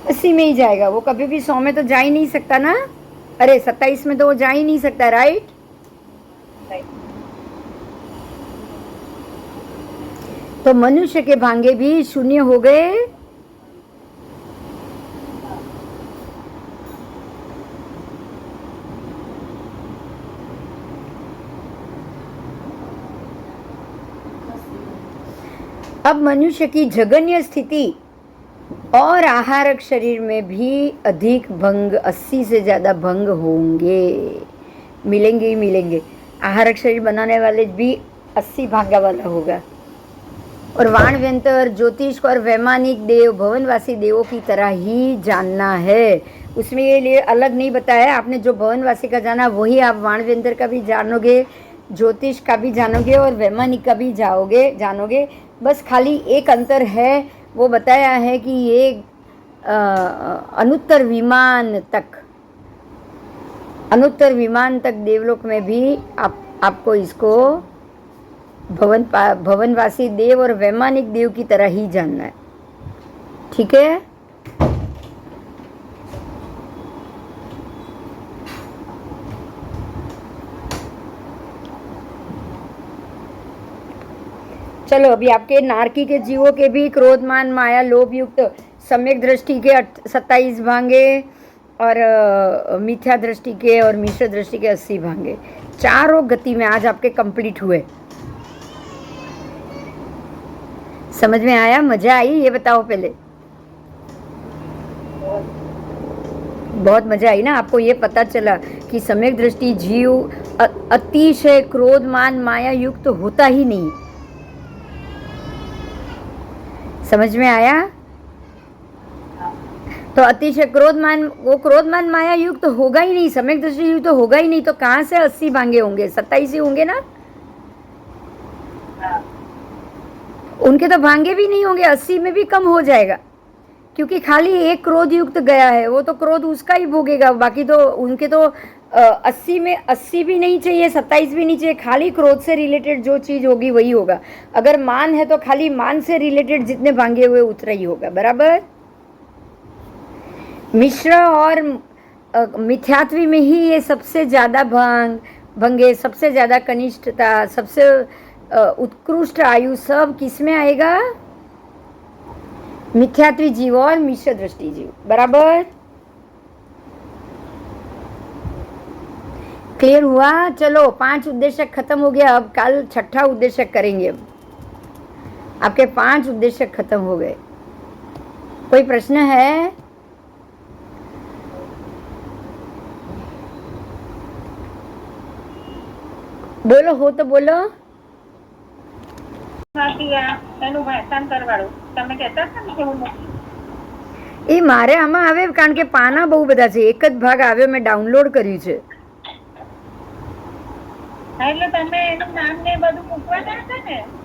80 में ही जाएगा। वो कभी भी 100 में तो जा ही नहीं सकता ना। अरे 27 में तो वो जा ही नहीं सकता, राइट? तो मनुष्य के भांगे भी शून्य हो गए। अब मनुष्य की जघन्य स्थिति और आहारक शरीर में भी अधिक भंग, 80 से ज़्यादा भंग होंगे, मिलेंगे ही मिलेंगे। आहारक शरीर बनाने वाले भी 80 भागा वाला होगा। और वाण व्यंतर, ज्योतिष और वैमानिक देव, भवनवासी देवों की तरह ही जानना है। उसमें ये लिए अलग नहीं बताया। आपने जो भवनवासी का जाना वही आप वाण व्यंतर का भी जानोगे, ज्योतिष का भी जानोगे और वैमानिक का भी जानोगे। बस खाली एक अंतर है, वो बताया है कि ये अनुत्तर विमान तक देवलोक में भी आपको इसको भवनवासी देव और वैमानिक देव की तरह ही जानना है। ठीक है? चलो, अभी आपके नारकी के जीवों के भी क्रोध, मान, माया, लोभ युक्त सम्यक दृष्टि के 27 भांगे और मिथ्या दृष्टि के और मिश्र दृष्टि के 80 भांगे, चारों गति में आज आपके कंप्लीट हुए। समझ में आया? मजा आई? ये बताओ पहले। बहुत मजा आई ना? आपको ये पता चला कि सम्यक दृष्टि जीव अतिशय क्रोध, मान, माया युक्त होता ही नहीं। समझ में आया? तो अतिशय क्रोध मान माया युक्त तो होगा ही नहीं, सम्यक दृष्टि युक्त तो होगा ही नहीं। तो कहां से 80 भांगे होंगे? 27 ही होंगे ना? उनके तो भांगे भी नहीं होंगे, 80 में भी कम हो जाएगा, क्योंकि खाली एक क्रोध युक्त गया है, वो तो क्रोध उसका ही भोगेगा। बाकी तो उनके तो 80 में 80 भी नहीं चाहिए, 27 भी नहीं चाहिए। खाली क्रोध से रिलेटेड जो चीज होगी वही होगा। अगर मान है तो खाली मान से रिलेटेड जितने भांगे हुए उतना ही होगा। बराबर? मिश्र और मिथ्यात्वी में ही ये सबसे ज्यादा भंगे, सबसे ज्यादा कनिष्ठता, सबसे उत्कृष्ट आयु सब किस में आएगा? मिथ्यात्वी जीव और मिश्र दृष्टि जीव। बराबर? क्लियर हुआ? चलो, 5 उद्देश्य खत्म हो गया। अब कल 6ठा उद्देश्य करेंगे। अब आपके 5 उद्देश्य खत्म हो गए। कोई प्रश्न है? बोलो, हो तो बोलो। એ મારે આમાં આવે કારણ કે પાના બહુ બધા છે, એક જ ભાગ આવ્યો, મેં ડાઉનલોડ કર્યું છે.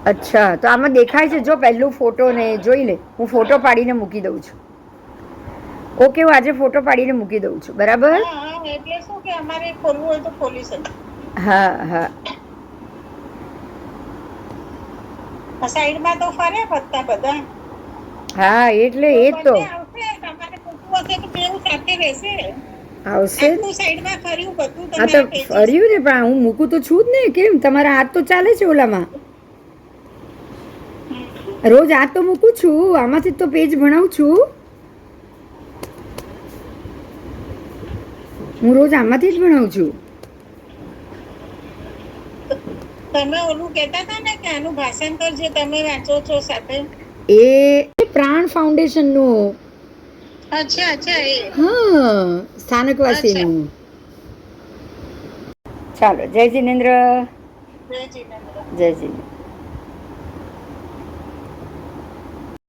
અચ્છા, તો આમાં દેખાય છે? જો પહેલું ફોટો ને જોઈ લે, હું ફોટો પાડીને મૂકી દઉં છું. ઓકે, હું આજે ફોટો પાડીને મૂકી દઉં છું. બરાબર? હા હા. સાઈડમાં તો ફરે પત્તા બધા. હા, એટલે એ તો આવશે. હા, તો ફર્યું ને, પણ હું મૂકું તો છું જ ને. કેમ? તમારા હાથ તો ચાલે છે ઓલામાં. રોજ હાથ તો મૂકું છું, આમાંથી તો પેજ ભણાવું છું. હું રોજ આમાંથી જ ભણાવું છું. તમે ઓલું કહેતા હતા ને કે આનું ભાષાંતર જે તમે વાંચો છો સાથે, એ પ્રાણ ફાઉન્ડેશન નું અચ્છા અચ્છા એ હા, સ્થાનકવાસીનું. ચાલો, જય જિનેન્દ્ર. જય જીનેન્દ્ર. જય જિનેન્દ્ર.